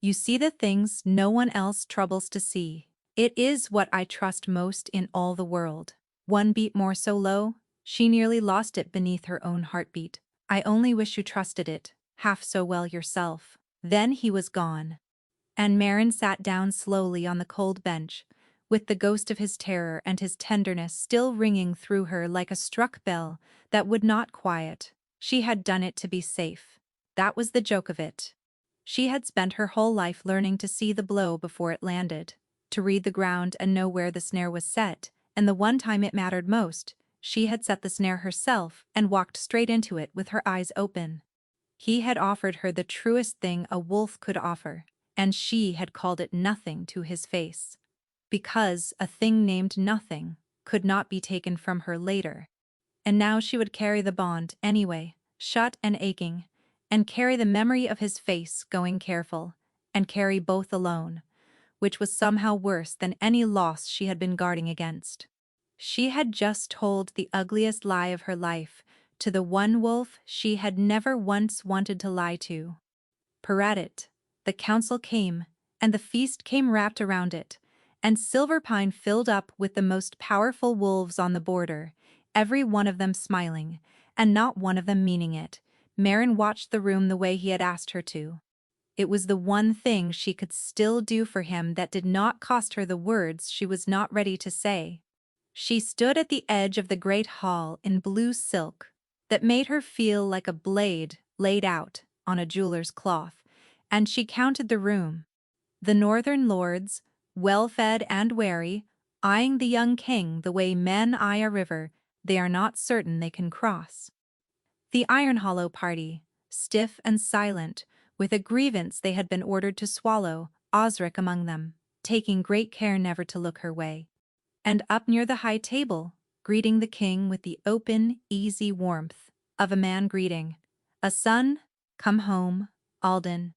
You see the things no one else troubles to see. It is what I trust most in all the world." One beat more so low, she nearly lost it beneath her own heartbeat. "I only wish you trusted it half so well yourself." Then he was gone. And Maren sat down slowly on the cold bench, with the ghost of his terror and his tenderness still ringing through her like a struck bell that would not quiet. She had done it to be safe. That was the joke of it. She had spent her whole life learning to see the blow before it landed, to read the ground and know where the snare was set, and the one time it mattered most, she had set the snare herself and walked straight into it with her eyes open. He had offered her the truest thing a wolf could offer, and she had called it nothing to his face. because a thing named nothing could not be taken from her later. And now she would carry the bond anyway, shut and aching, and carry the memory of his face going careful, and carry both alone, which was somehow worse than any loss she had been guarding against. She had just told the ugliest lie of her life to the one wolf she had never once wanted to lie to. At it, the council came, and the feast came wrapped around it, and Silverpine filled up with the most powerful wolves on the border, every one of them smiling, and not one of them meaning it. Marin watched the room the way he had asked her to. It was the one thing she could still do for him that did not cost her the words she was not ready to say. She stood at the edge of the great hall in blue silk that made her feel like a blade laid out on a jeweler's cloth, and she counted the room. The northern lords, well-fed and wary, eyeing the young king the way men eye a river they are not certain they can cross. The Iron Hollow party, stiff and silent, with a grievance they had been ordered to swallow, Osric among them, taking great care never to look her way. And up near the high table, greeting the king with the open, easy warmth of a man greeting, "A son, come home, Alden."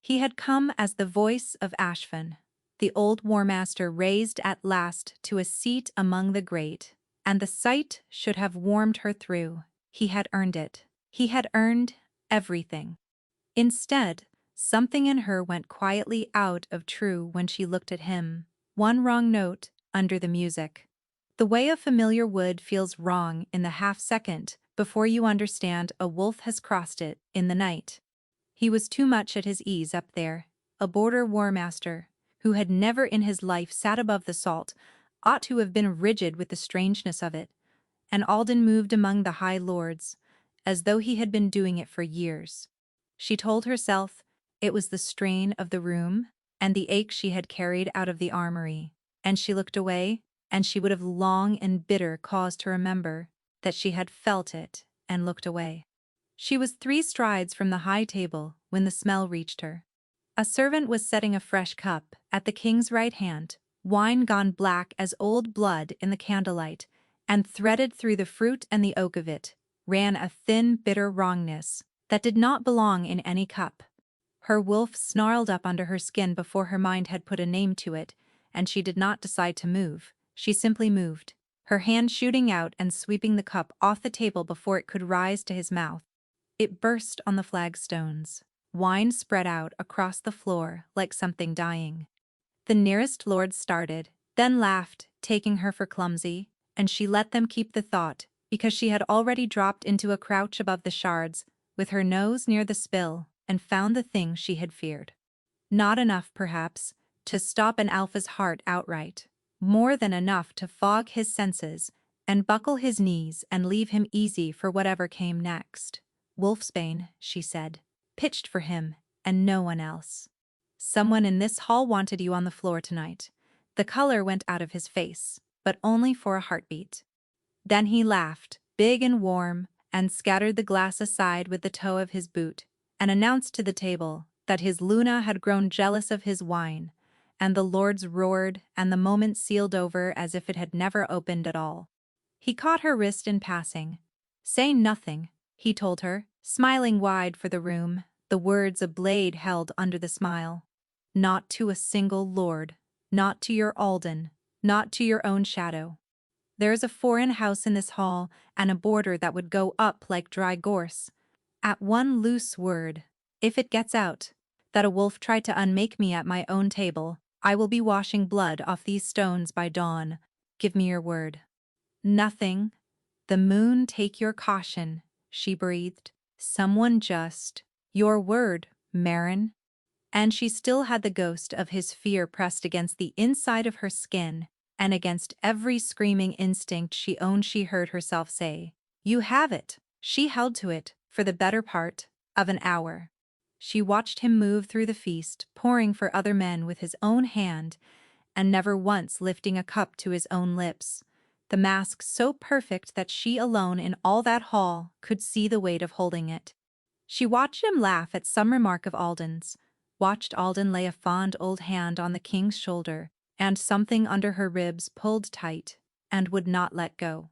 He had come as the voice of Ashfin, the old war master raised at last to a seat among the great, and the sight should have warmed her through. He had earned it. He had earned everything. Instead, something in her went quietly out of true when she looked at him, one wrong note under the music. The way a familiar wood feels wrong in the half-second before you understand a wolf has crossed it in the night. He was too much at his ease up there, a border war master, who had never in his life sat above the salt, ought to have been rigid with the strangeness of it, and Alden moved among the high lords, as though he had been doing it for years. She told herself it was the strain of the room and the ache she had carried out of the armory, and she looked away, and she would have long and bitter cause to remember that she had felt it and looked away. She was 3 strides from the high table when the smell reached her. A servant was setting a fresh cup at the king's right hand, wine gone black as old blood in the candlelight, and threaded through the fruit and the oak of it ran a thin, bitter wrongness that did not belong in any cup. Her wolf snarled up under her skin before her mind had put a name to it, and she did not decide to move. She simply moved, her hand shooting out and sweeping the cup off the table before it could rise to his mouth. It burst on the flagstones. Wine spread out across the floor like something dying. The nearest lord started, then laughed, taking her for clumsy, and she let them keep the thought, because she had already dropped into a crouch above the shards, with her nose near the spill, and found the thing she had feared. Not enough, perhaps, to stop an alpha's heart outright. More than enough to fog his senses, and buckle his knees and leave him easy for whatever came next. Wolfsbane, she said, pitched for him, and no one else. Someone in this hall wanted you on the floor tonight. The color went out of his face, but only for a heartbeat. Then he laughed, big and warm, and scattered the glass aside with the toe of his boot, and announced to the table that his Luna had grown jealous of his wine, and the lords roared, and the moment sealed over as if it had never opened at all. He caught her wrist in passing. "Say nothing," he told her, smiling wide for the room, the words a blade held under the smile. "Not to a single lord, not to your Alden, not to your own shadow. There's a foreign house in this hall, and a border that would go up like dry gorse. At one loose word, if it gets out, that a wolf tried to unmake me at my own table, I will be washing blood off these stones by dawn. Give me your word." "Nothing. The moon take your caution," she breathed. "Someone just. Your word, Marin." And she still had the ghost of his fear pressed against the inside of her skin, and against every screaming instinct she owned she heard herself say, "You have it." She held to it for the better part of an hour. She watched him move through the feast, pouring for other men with his own hand, and never once lifting a cup to his own lips, the mask so perfect that she alone in all that hall could see the weight of holding it. She watched him laugh at some remark of Alden's, watched Alden lay a fond old hand on the king's shoulder, and something under her ribs pulled tight and would not let go.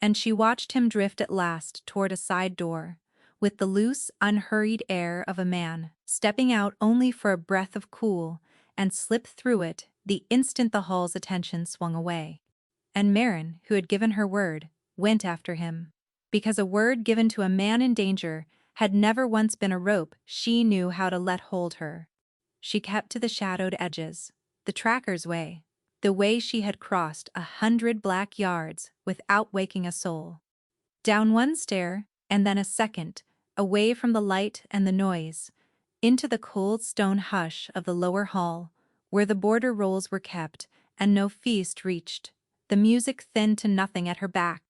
And she watched him drift at last toward a side door, with the loose, unhurried air of a man stepping out only for a breath of cool, and slip through it the instant the hall's attention swung away. And Marin, who had given her word, went after him. Because a word given to a man in danger had never once been a rope she knew how to let hold her. She kept to the shadowed edges, the tracker's way, the way she had crossed 100 black yards without waking a soul. Down one stair, and then a second, away from the light and the noise, into the cold stone hush of the lower hall, where the border rolls were kept and no feast reached, the music thinned to nothing at her back.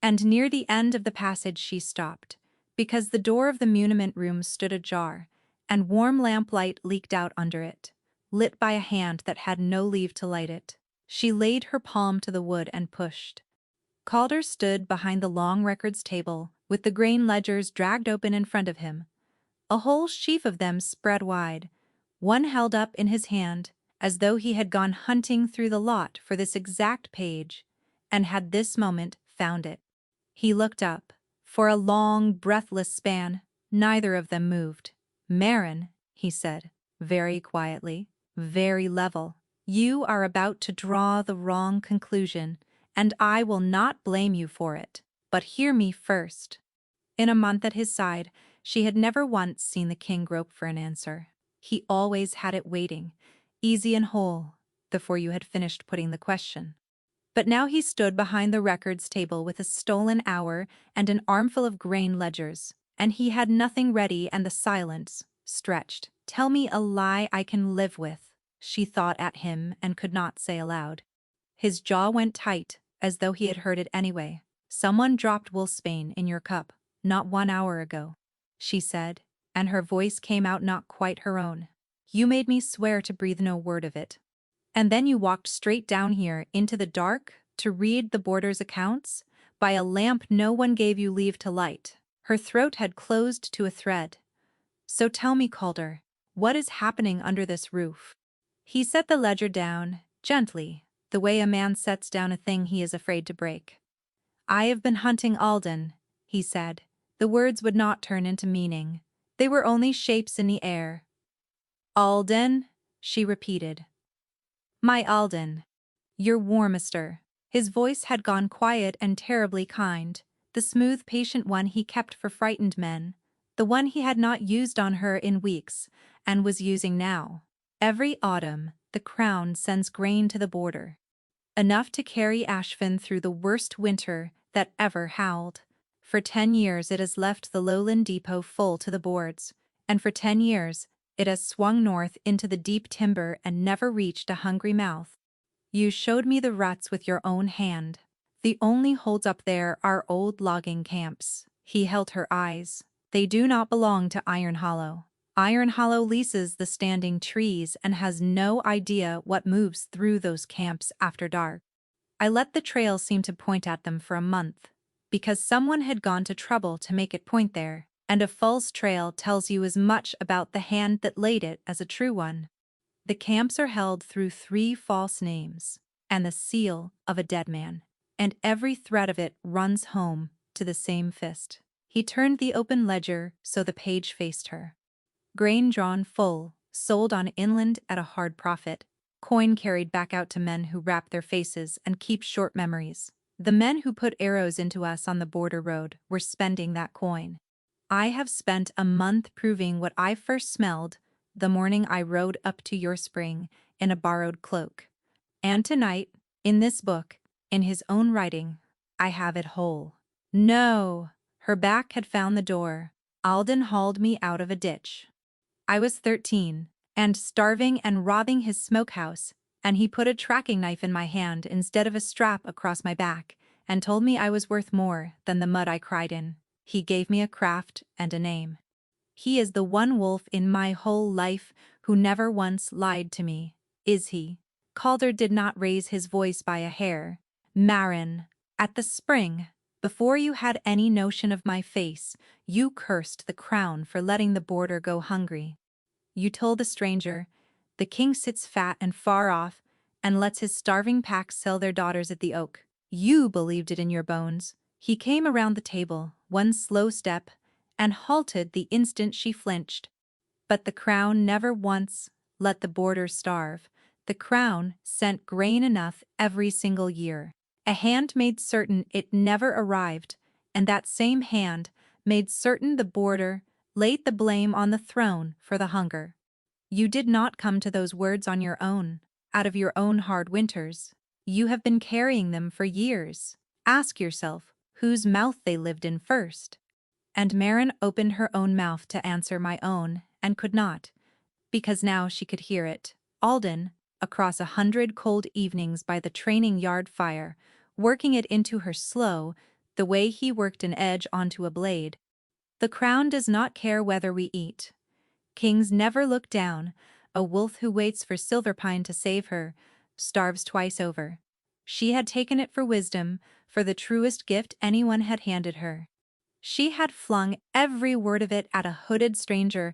And near the end of the passage she stopped, because the door of the muniment room stood ajar, and warm lamplight leaked out under it, lit by a hand that had no leave to light it. She laid her palm to the wood and pushed. Calder stood behind the long records table, with the grain ledgers dragged open in front of him, a whole sheaf of them spread wide, one held up in his hand, as though he had gone hunting through the lot for this exact page, and had this moment found it. He looked up. For a long, breathless span, neither of them moved. "Marin," he said, very quietly, very level, "you are about to draw the wrong conclusion, and I will not blame you for it. But hear me first." In a month at his side, she had never once seen the king grope for an answer. He always had it waiting, easy and whole, before you had finished putting the question. But now he stood behind the records table with a stolen hour and an armful of grain ledgers, and he had nothing ready, and the silence stretched. "Tell me a lie I can live with," she thought at him and could not say aloud. His jaw went tight, as though he had heard it anyway. "Someone dropped wolfsbane in your cup, not 1 hour ago," she said, and her voice came out not quite her own. "You made me swear to breathe no word of it. And then you walked straight down here into the dark to read the boarder's accounts by a lamp no one gave you leave to light." Her throat had closed to a thread. "So tell me, Calder, what is happening under this roof?" He set the ledger down, gently, the way a man sets down a thing he is afraid to break. "I have been hunting Alden," he said. The words would not turn into meaning. They were only shapes in the air. "Alden?" she repeated. "My Alden. Your Warmister." His voice had gone quiet and terribly kind, the smooth, patient one he kept for frightened men, the one he had not used on her in weeks, and was using now. "Every autumn, the crown sends grain to the border. Enough to carry Ashfin through the worst winter that ever howled. For 10 years it has left the lowland depot full to the boards, and for 10 years it has swung north into the deep timber and never reached a hungry mouth. You showed me the ruts with your own hand. The only holds up there are old logging camps." He held her eyes. "They do not belong to Iron Hollow. Iron Hollow leases the standing trees and has no idea what moves through those camps after dark. I let the trail seem to point at them for a month, because someone had gone to trouble to make it point there, and a false trail tells you as much about the hand that laid it as a true one. The camps are held through 3 false names, and the seal of a dead man, and every thread of it runs home to the same fist." He turned the open ledger so the page faced her. "Grain drawn full, sold on inland at a hard profit. Coin carried back out to men who wrap their faces and keep short memories. The men who put arrows into us on the border road were spending that coin. I have spent a month proving what I first smelled the morning I rode up to your spring in a borrowed cloak. And tonight, in this book, in his own writing, I have it whole." "No!" Her back had found the door. "Alden hauled me out of a ditch. I was 13, and starving and robbing his smokehouse, and he put a tracking knife in my hand instead of a strap across my back, and told me I was worth more than the mud I cried in. He gave me a craft and a name. He is the one wolf in my whole life who never once lied to me, is he?" Calder did not raise his voice by a hair. "Marin, at the spring, before you had any notion of my face, you cursed the crown for letting the border go hungry. You told the stranger, 'The king sits fat and far off, and lets his starving pack sell their daughters at the oak. You believed it in your bones. He came around the table, one slow step, and halted the instant she flinched. But the crown never once let the boarders starve. The crown sent grain enough every single year. A hand made certain it never arrived, and that same hand made certain the boarder laid the blame on the throne for the hunger. You did not come to those words on your own, out of your own hard winters. You have been carrying them for years. Ask yourself whose mouth they lived in first. And Marin opened her own mouth to answer my own, and could not, because now she could hear it. Alden, across 100 cold evenings by the training yard fire, working it into her slow, the way he worked an edge onto a blade. The crown does not care whether we eat. Kings never look down. A wolf who waits for Silverpine to save her starves twice over. She had taken it for wisdom, for the truest gift anyone had handed her. She had flung every word of it at a hooded stranger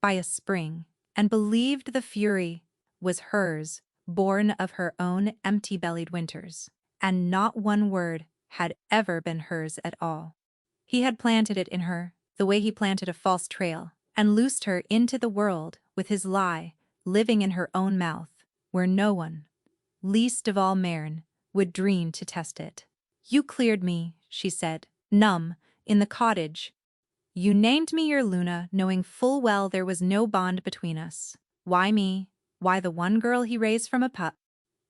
by a spring, and believed the fury was hers, born of her own empty-bellied winters. And not one word had ever been hers at all. He had planted it in her, the way he planted a false trail, and loosed her into the world with his lie, living in her own mouth, where no one, least of all Marin, would dream to test it. You cleared me, she said, numb, in the cottage. You named me your Luna, knowing full well there was no bond between us. Why me? Why the one girl he raised from a pup?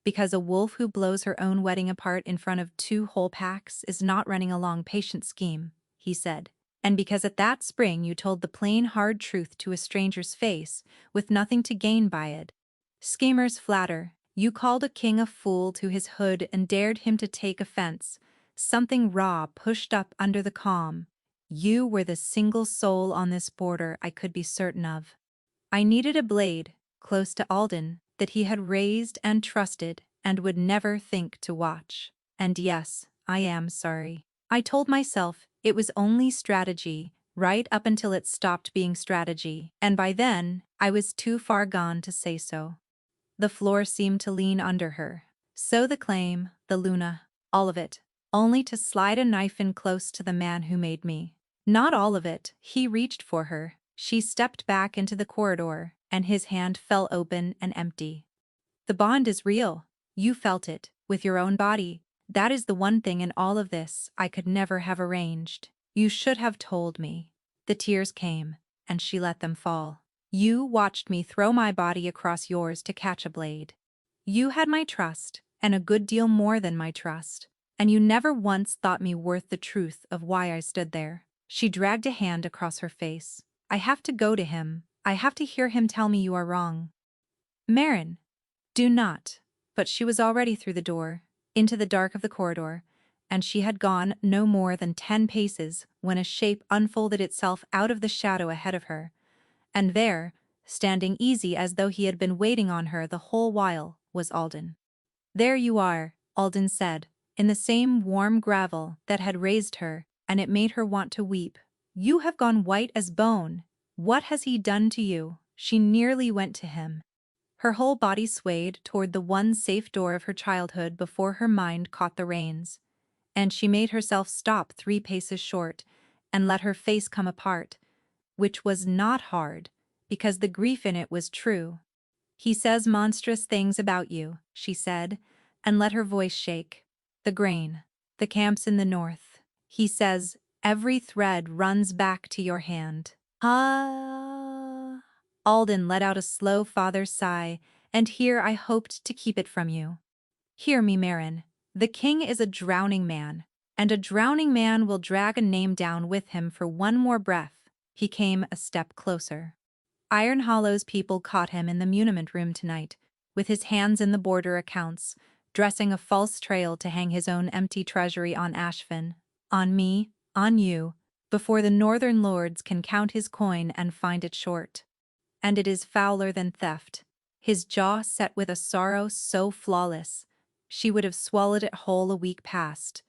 Because a wolf who blows her own wedding apart in front of 2 whole packs is not running a long patient scheme, he said. And because at that spring you told the plain hard truth to a stranger's face, with nothing to gain by it. Schemers flatter. You called a king a fool to his hood and dared him to take offense. Something raw pushed up under the calm. You were the single soul on this border I could be certain of. I needed a blade, close to Alden, that he had raised and trusted and would never think to watch. And yes, I am sorry. I told myself it was only strategy, right up until it stopped being strategy, and by then, I was too far gone to say so. The floor seemed to lean under her. So the claim, the Luna, all of it, only to slide a knife in close to the man who made me. Not all of it. He reached for her. She stepped back into the corridor, and his hand fell open and empty. The bond is real. You felt it, with your own body. That is the one thing in all of this I could never have arranged. You should have told me. The tears came, and she let them fall. You watched me throw my body across yours to catch a blade. You had my trust, and a good deal more than my trust, and you never once thought me worth the truth of why I stood there. She dragged a hand across her face. I have to go to him. I have to hear him tell me you are wrong. Marin, do not. But she was already through the door, into the dark of the corridor, and she had gone no more than 10 paces when a shape unfolded itself out of the shadow ahead of her. And there, standing easy as though he had been waiting on her the whole while, was Alden. There you are, Alden said, in the same warm gravel that had raised her, and it made her want to weep. You have gone white as bone. What has he done to you? She nearly went to him. Her whole body swayed toward the one safe door of her childhood before her mind caught the reins. And she made herself stop 3 paces short, and let her face come apart, which was not hard, because the grief in it was true. He says monstrous things about you, she said, and let her voice shake. The grain, the camps in the north. He says every thread runs back to your hand. Ah. Alden let out a slow father's sigh, and here I hoped to keep it from you. Hear me, Marin. The king is a drowning man, and a drowning man will drag a name down with him for one more breath. He came a step closer. Iron Hollow's people caught him in the muniment room tonight, with his hands in the border accounts, dressing a false trail to hang his own empty treasury on Ashfin, on me, on you, before the northern lords can count his coin and find it short. And it is fouler than theft. His jaw set with a sorrow so flawless, she would have swallowed it whole a week past.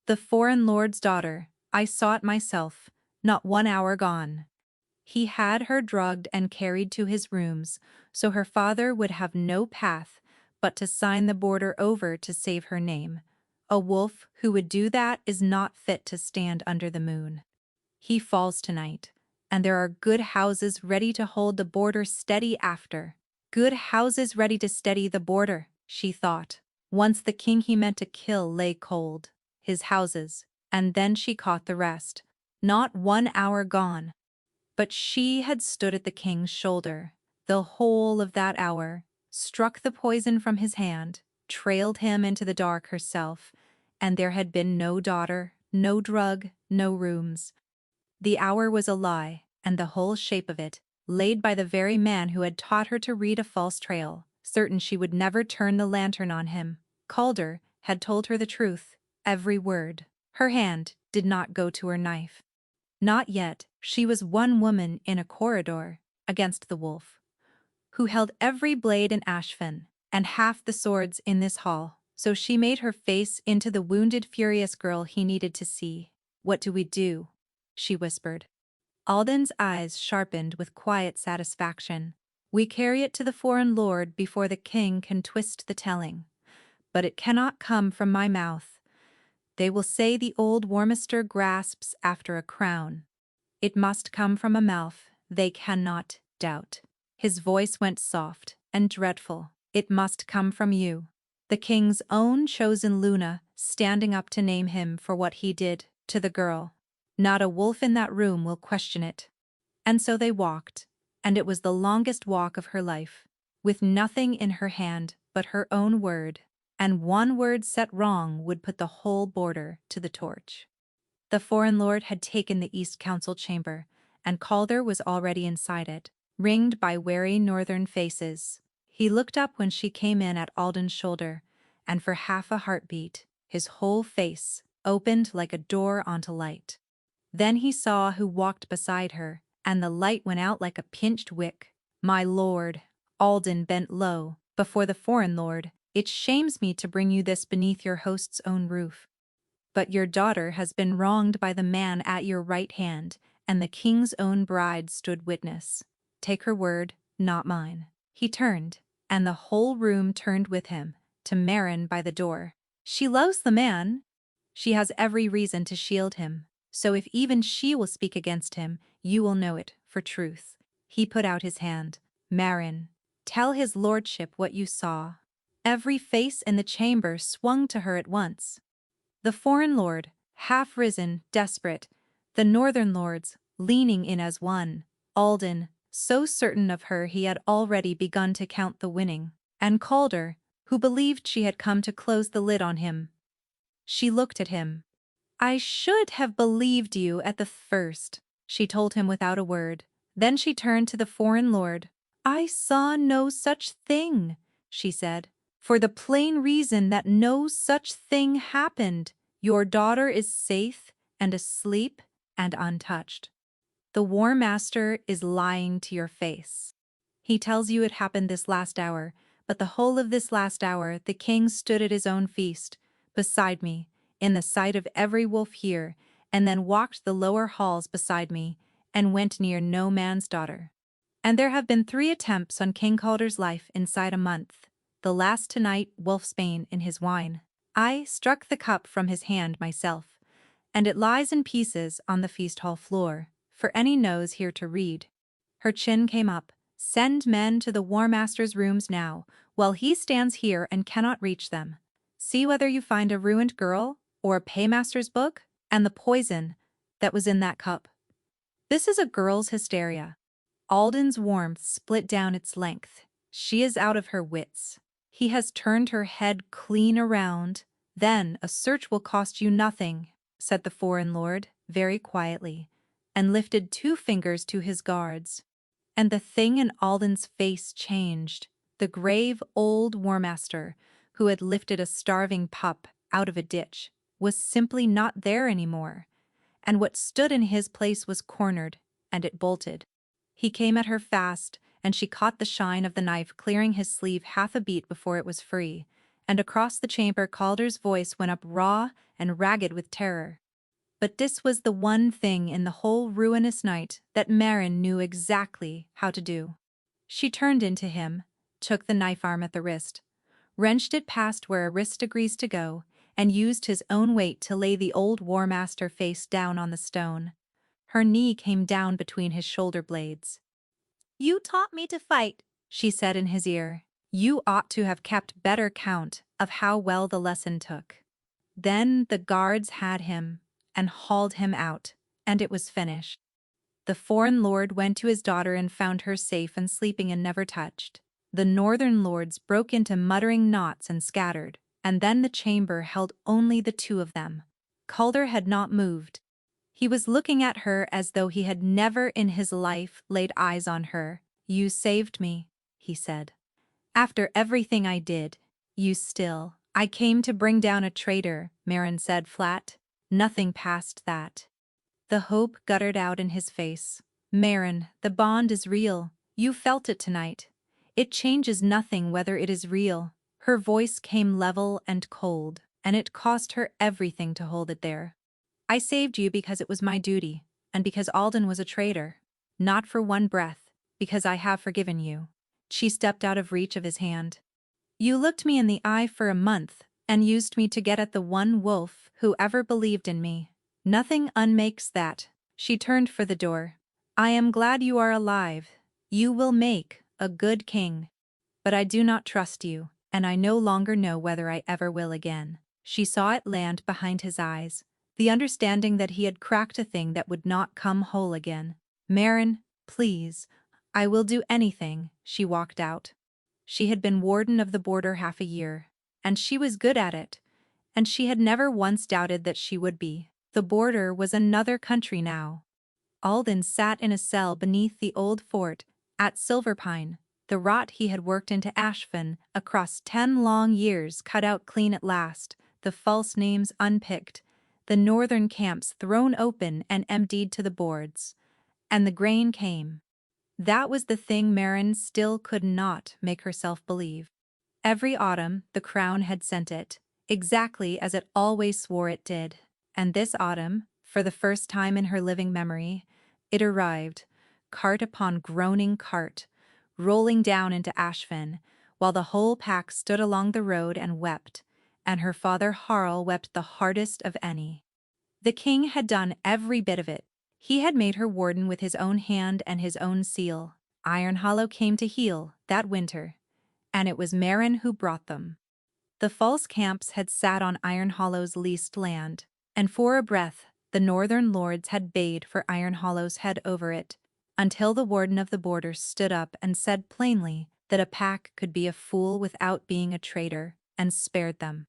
The foreign lord's daughter, I saw it myself, not 1 hour gone. He had her drugged and carried to his rooms, so her father would have no path but to sign the border over to save her name. A wolf who would do that is not fit to stand under the moon. He falls tonight, and there are good houses ready to hold the border steady after. Good houses ready to steady the border, she thought. Once the king he meant to kill lay cold, his houses, and then she caught the rest. Not 1 hour gone. But she had stood at the king's shoulder, the whole of that hour, struck the poison from his hand, trailed him into the dark herself, and there had been no daughter, no drug, no rooms. The hour was a lie, and the whole shape of it, laid by the very man who had taught her to read a false trail, certain she would never turn the lantern on him. Calder had told her the truth, every word. Her hand did not go to her knife. Not yet. She was one woman in a corridor, against the wolf, who held every blade in Ashfin, and half the swords in this hall. So she made her face into the wounded, furious girl he needed to see. "What do we do?" she whispered. Alden's eyes sharpened with quiet satisfaction. "We carry it to the foreign lord before the king can twist the telling. But it cannot come from my mouth. They will say the old Warminster grasps after a crown. It must come from a mouth they cannot doubt." His voice went soft and dreadful. "It must come from you, the king's own chosen Luna, standing up to name him for what he did to the girl. Not a wolf in that room will question it." And so they walked, and it was the longest walk of her life, with nothing in her hand but her own word, and one word set wrong would put the whole border to the torch. The foreign lord had taken the East Council chamber, and Calder was already inside it, ringed by wary northern faces. He looked up when she came in at Alden's shoulder, and for half a heartbeat, his whole face opened like a door onto light. Then he saw who walked beside her, and the light went out like a pinched wick. "My lord," Alden bent low before the foreign lord, "it shames me to bring you this beneath your host's own roof. But your daughter has been wronged by the man at your right hand, and the king's own bride stood witness. Take her word, not mine." He turned, and the whole room turned with him, to Marin by the door. "She loves the man. She has every reason to shield him, so if even she will speak against him, you will know it for truth." He put out his hand. "Marin, tell his lordship what you saw." Every face in the chamber swung to her at once. The foreign lord, half risen, desperate, the northern lords, leaning in as one, Alden, so certain of her he had already begun to count the winning, and Calder, who believed she had come to close the lid on him. She looked at him. "I should have believed you at the first," she told him without a word. Then she turned to the foreign lord. "I saw no such thing," she said, "for the plain reason that no such thing happened. Your daughter is safe and asleep and untouched. The War Master is lying to your face. He tells you it happened this last hour, but the whole of this last hour the king stood at his own feast, beside me, in the sight of every wolf here, and then walked the lower halls beside me, and went near no man's daughter. And there have been 3 attempts on King Calder's life inside a month, the last tonight wolfsbane in his wine. I struck the cup from his hand myself, and it lies in pieces on the feast hall floor, for any nose here to read." Her chin came up. "Send men to the War Master's rooms now, while he stands here and cannot reach them. See whether you find a ruined girl, or a paymaster's book, and the poison that was in that cup. This is a girl's hysteria." Alden's warmth split down its length. She is out of her wits. He has turned her head clean around. "Then a search will cost you nothing," said the foreign lord, very quietly, and lifted 2 fingers to his guards. And the thing in Alden's face changed. The grave old War Master, who had lifted a starving pup out of a ditch, was simply not there anymore, and what stood in his place was cornered, and it bolted. He came at her fast, and she caught the shine of the knife clearing his sleeve half a beat before it was free, and across the chamber Calder's voice went up raw and ragged with terror. But this was the one thing in the whole ruinous night that Marin knew exactly how to do. She turned into him, took the knife arm at the wrist. wrenched it past where a wrist agrees to go, and used his own weight to lay the old war master face down on the stone. Her knee came down between his shoulder blades. "You taught me to fight," she said in his ear. "You ought to have kept better count of how well the lesson took." Then the guards had him and hauled him out, and it was finished. The foreign lord went to his daughter and found her safe and sleeping and never touched. The northern lords broke into muttering knots and scattered, and then the chamber held only the two of them. Calder had not moved. He was looking at her as though he had never in his life laid eyes on her. "You saved me," he said. "After everything I did, you still—" "I came to bring down a traitor," Maren said flat. "Nothing past that." The hope guttered out in his face. "Maren, the bond is real. You felt it tonight. It changes nothing whether it is real." Her voice came level and cold, and it cost her everything to hold it there. "I saved you because it was my duty, and because Alden was a traitor. Not for one breath, because I have forgiven you." She stepped out of reach of his hand. "You looked me in the eye for a month, and used me to get at the one wolf who ever believed in me. Nothing unmakes that." She turned for the door. "I am glad you are alive. You will make a good king. But I do not trust you, and I no longer know whether I ever will again." She saw it land behind his eyes, the understanding that he had cracked a thing that would not come whole again. "Maren, please, I will do anything." She walked out. She had been warden of the border half a year, and she was good at it, and she had never once doubted that she would be. The border was another country now. Alden sat in a cell beneath the old fort at Silverpine, the rot he had worked into Ashfin across 10 long years cut out clean at last, the false names unpicked, the northern camps thrown open and emptied to the boards. And the grain came. That was the thing Maren still could not make herself believe. Every autumn the crown had sent it, exactly as it always swore it did. And this autumn, for the first time in her living memory, it arrived, cart upon groaning cart, rolling down into Ashfin, while the whole pack stood along the road and wept, and her father Harl wept the hardest of any. The king had done every bit of it. He had made her warden with his own hand and his own seal. Iron Hollow came to heel that winter, and it was Maren who brought them. The false camps had sat on Iron Hollow's leased land, and for a breath the northern lords had bayed for Iron Hollow's head over it, until the warden of the border stood up and said plainly that a pack could be a fool without being a traitor, and spared them.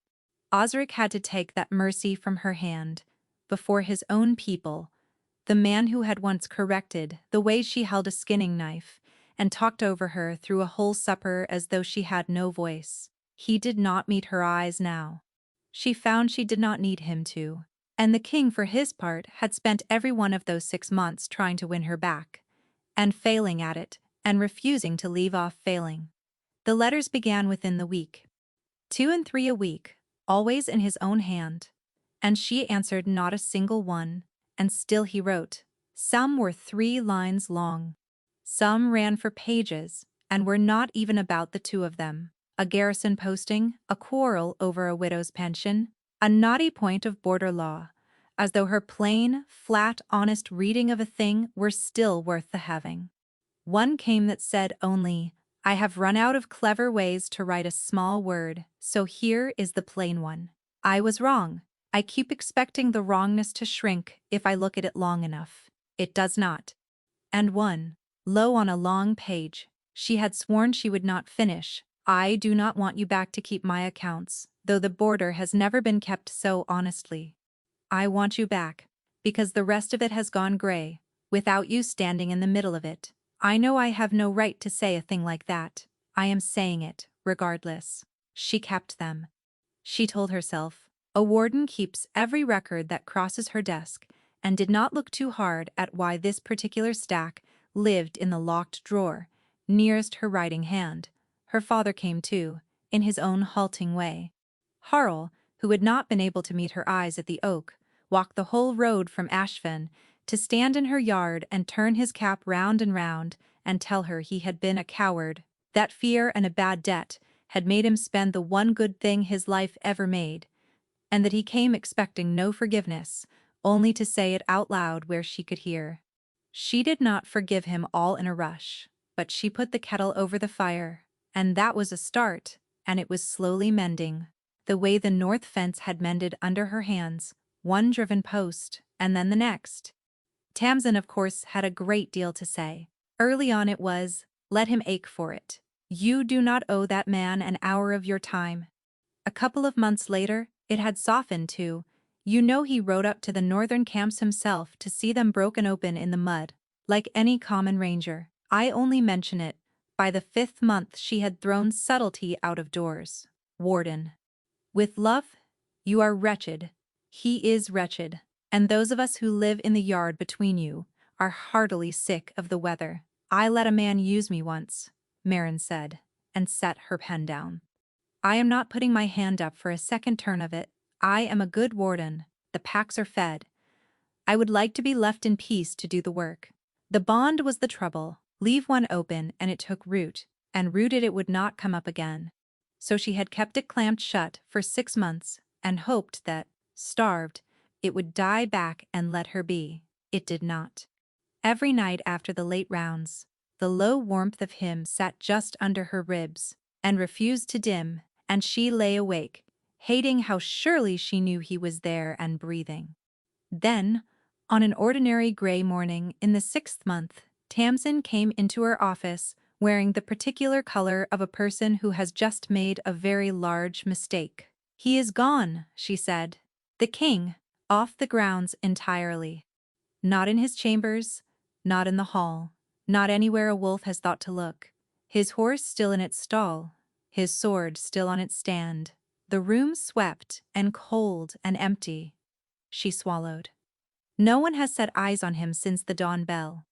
Osric had to take that mercy from her hand, before his own people, the man who had once corrected the way she held a skinning knife, and talked over her through a whole supper as though she had no voice. He did not meet her eyes now. She found she did not need him to, and the king for his part had spent every one of those 6 months trying to win her back, and failing at it, and refusing to leave off failing. The letters began within the week. 2 and 3 a week, always in his own hand, and she answered not a single one, and still he wrote. Some were 3 lines long. Some ran for pages, and were not even about the two of them. A garrison posting, a quarrel over a widow's pension, a knotty point of border law, as though her plain, flat, honest reading of a thing were still worth the having. One came that said only, "I have run out of clever ways to write a small word, so here is the plain one. I was wrong. I keep expecting the wrongness to shrink if I look at it long enough. It does not." And one, low on a long page, she had sworn she would not finish. "I do not want you back to keep my accounts, though the border has never been kept so honestly. I want you back, because the rest of it has gone gray, without you standing in the middle of it. I know I have no right to say a thing like that. I am saying it, regardless." She kept them. She told herself, a warden keeps every record that crosses her desk, and did not look too hard at why this particular stack lived in the locked drawer, nearest her writing hand. Her father came too, in his own halting way. Harl, who had not been able to meet her eyes at the oak, walked the whole road from Ashfin to stand in her yard and turn his cap round and tell her he had been a coward, that fear and a bad debt had made him spend the one good thing his life ever made, and that he came expecting no forgiveness, only to say it out loud where she could hear. She did not forgive him all in a rush, but she put the kettle over the fire, and that was a start, and it was slowly mending, the way the north fence had mended under her hands, one driven post, and then the next. Tamsin, of course, had a great deal to say. Early on it was, let him ache for it. You do not owe that man an hour of your time. A couple of months later, it had softened to, you know, he rode up to the northern camps himself to see them broken open in the mud, like any common ranger. I only mention it. By the 5th month she had thrown subtlety out of doors. Warden. With love, you are wretched. He is wretched. And those of us who live in the yard between you are heartily sick of the weather. I let a man use me once, Marin said, and set her pen down. I am not putting my hand up for a second turn of it. I am a good warden. The packs are fed. I would like to be left in peace to do the work. The bond was the trouble. Leave one open and it took root, and rooted it would not come up again. So she had kept it clamped shut for 6 months and hoped that, starved, it would die back and let her be. It did not. Every night after the late rounds, the low warmth of him sat just under her ribs and refused to dim, and she lay awake, hating how surely she knew he was there and breathing. Then, on an ordinary gray morning in the 6th month, Tamsin came into her office wearing the particular color of a person who has just made a very large mistake. He is gone, she said. The king, off the grounds entirely. Not in his chambers, not in the hall, not anywhere a wolf has thought to look. His horse still in its stall, his sword still on its stand. The room swept and cold and empty. She swallowed. No one has set eyes on him since the dawn bell.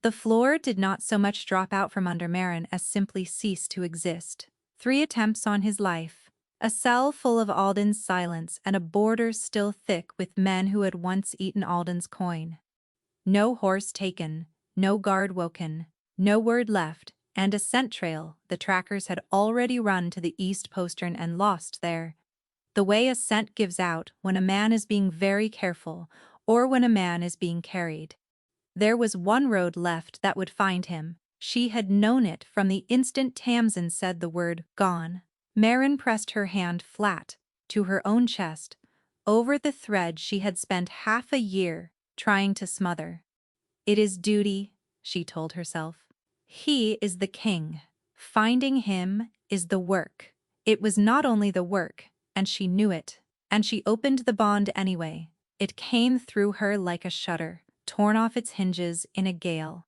The floor did not so much drop out from under Marin as simply cease to exist. 3 attempts on his life, a cell full of Alden's silence and a border still thick with men who had once eaten Alden's coin. No horse taken, no guard woken, no word left, and a scent trail the trackers had already run to the east postern and lost there. The way a scent gives out when a man is being very careful or when a man is being carried. There was one road left that would find him. She had known it from the instant Tamsin said the word gone. Marin pressed her hand flat to her own chest, over the thread she had spent half a year trying to smother. It is duty, she told herself. He is the king. Finding him is the work. It was not only the work, and she knew it, and she opened the bond anyway. It came through her like a shutter, torn off its hinges in a gale.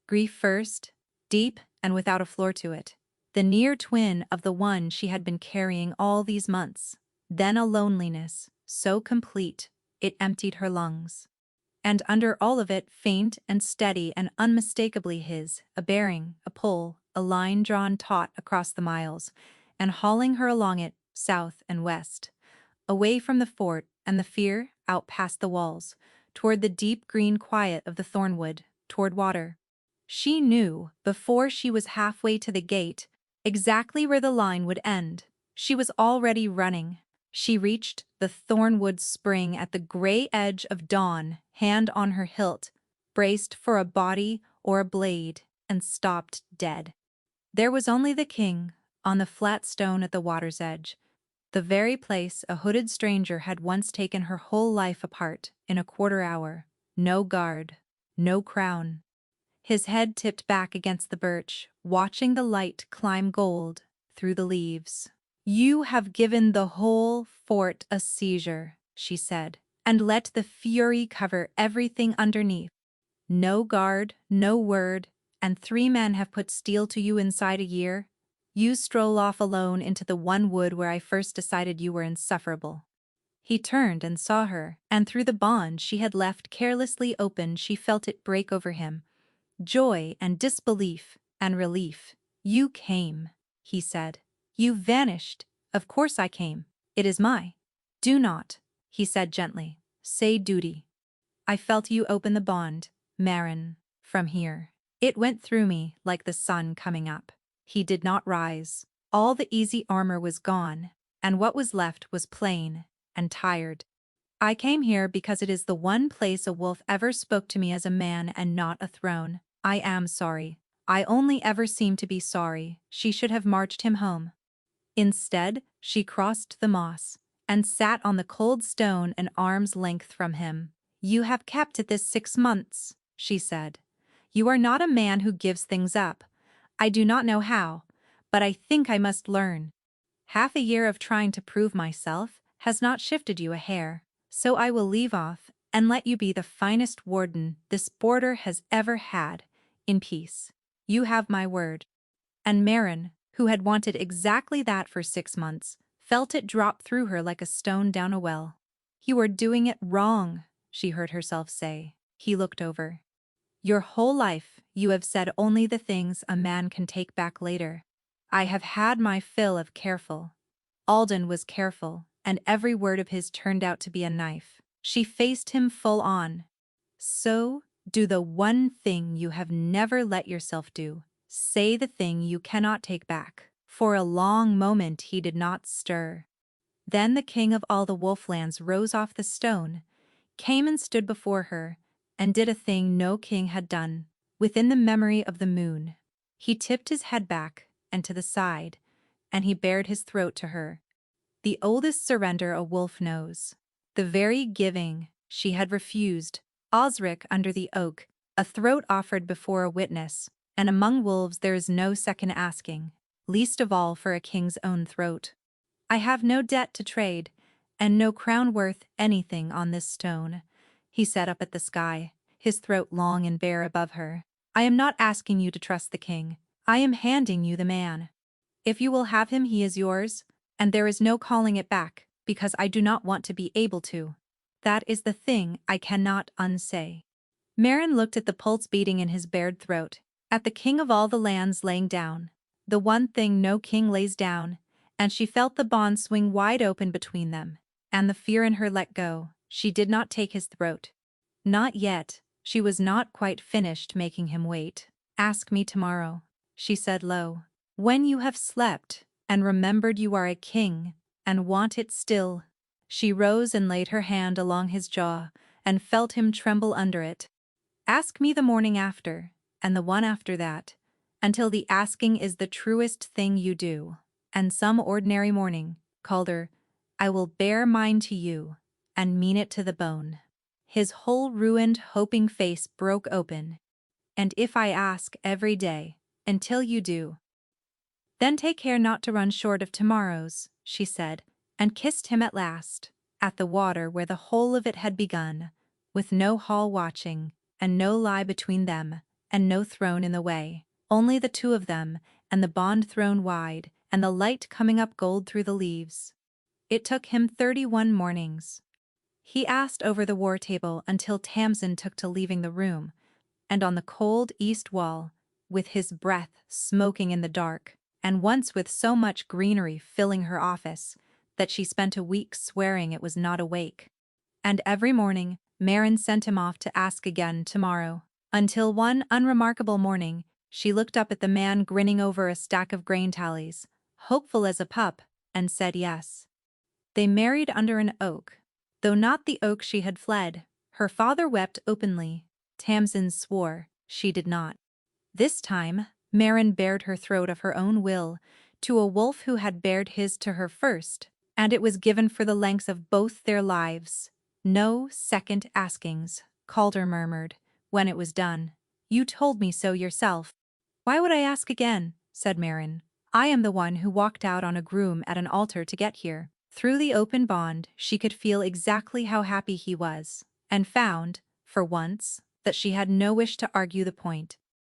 Grief first, deep and without a floor to it, the near twin of the one she had been carrying all these months. Then a loneliness, so complete, it emptied her lungs. And under all of it, faint and steady and unmistakably his, a bearing, a pull, a line drawn taut across the miles, and hauling her along it, south and west, away from the fort and the fear, out past the walls, toward the deep green quiet of the thornwood, toward water. She knew, before she was halfway to the gate, exactly where the line would end. She was already running. She reached the thornwood spring at the gray edge of dawn, hand on her hilt, braced for a body or a blade, and stopped dead. There was only the king, on the flat stone at the water's edge, the very place a hooded stranger had once taken her whole life apart in a quarter hour. No guard, no crown. His head tipped back against the birch, watching the light climb gold through the leaves. You have given the whole fort a seizure, she said, and let the fury cover everything underneath. No guard, no word, and 3 men have put steel to you inside a year. You stroll off alone into the one wood where I first decided you were insufferable. He turned and saw her, and through the bond she had left carelessly open she felt it break over him. Joy and disbelief and relief. You came, he said. You vanished. Of course I came. It is my. Do not, he said gently, say duty. I felt you open the bond, Marin, from here. It went through me like the sun coming up. He did not rise. All the easy armor was gone, and what was left was plain and tired. I came here because it is the one place a wolf ever spoke to me as a man and not a throne. I am sorry. I only ever seem to be sorry. She should have marched him home. Instead, she crossed the moss and sat on the cold stone an arm's length from him. You have kept at this 6 months, she said. You are not a man who gives things up. I do not know how, but I think I must learn. Half a year of trying to prove myself has not shifted you a hair, so I will leave off and let you be the finest warden this border has ever had, in peace. You have my word. And Marin, who had wanted exactly that for 6 months, felt it drop through her like a stone down a well. You are doing it wrong, she heard herself say. He looked over. Your whole life, you have said only the things a man can take back later. I have had my fill of careful. Alden was careful, and every word of his turned out to be a knife. She faced him full on. So, do the one thing you have never let yourself do. Say the thing you cannot take back. For a long moment he did not stir. Then the king of all the wolflands rose off the stone, came and stood before her, and did a thing no king had done, within the memory of the moon. He tipped his head back and to the side, and he bared his throat to her. The oldest surrender a wolf knows. The very giving she had refused. Osric under the oak, a throat offered before a witness, and among wolves there is no second asking, least of all for a king's own throat. I have no debt to trade, and no crown worth anything on this stone. He sat up at the sky, his throat long and bare above her. I am not asking you to trust the king. I am handing you the man. If you will have him, he is yours, and there is no calling it back, because I do not want to be able to. That is the thing I cannot unsay. Marin looked at the pulse beating in his bared throat, at the king of all the lands laying down, the one thing no king lays down, and she felt the bond swing wide open between them, and the fear in her let go. She did not take his throat. Not yet. She was not quite finished making him wait. Ask me tomorrow, she said low. When you have slept, and remembered you are a king, and want it still. She rose and laid her hand along his jaw, and felt him tremble under it. Ask me the morning after, and the one after that, until the asking is the truest thing you do. And some ordinary morning, Calder, I will bear mine to you, and mean it to the bone. His whole ruined, hoping face broke open. And if I ask every day, until you do, then take care not to run short of tomorrows, she said, and kissed him at last, at the water where the whole of it had begun, with no hall watching, and no lie between them, and no throne in the way, only the two of them, and the bond thrown wide, and the light coming up gold through the leaves. It took him 31 mornings. He asked over the war table until Tamsin took to leaving the room, and on the cold east wall, with his breath smoking in the dark, and once with so much greenery filling her office, that she spent a week swearing it was not awake. And every morning, Marin sent him off to ask again tomorrow, until one unremarkable morning, she looked up at the man grinning over a stack of grain tallies, hopeful as a pup, and said yes. They married under an oak, though not the oak she had fled. Her father wept openly. Tamsin swore she did not. This time, Marin bared her throat of her own will to a wolf who had bared his to her first, and it was given for the length of both their lives. No second askings, Calder murmured, when it was done. You told me so yourself. Why would I ask again? Said Marin. I am the one who walked out on a groom at an altar to get here. Through the open bond, she could feel exactly how happy he was, and found, for once, that she had no wish to argue the point.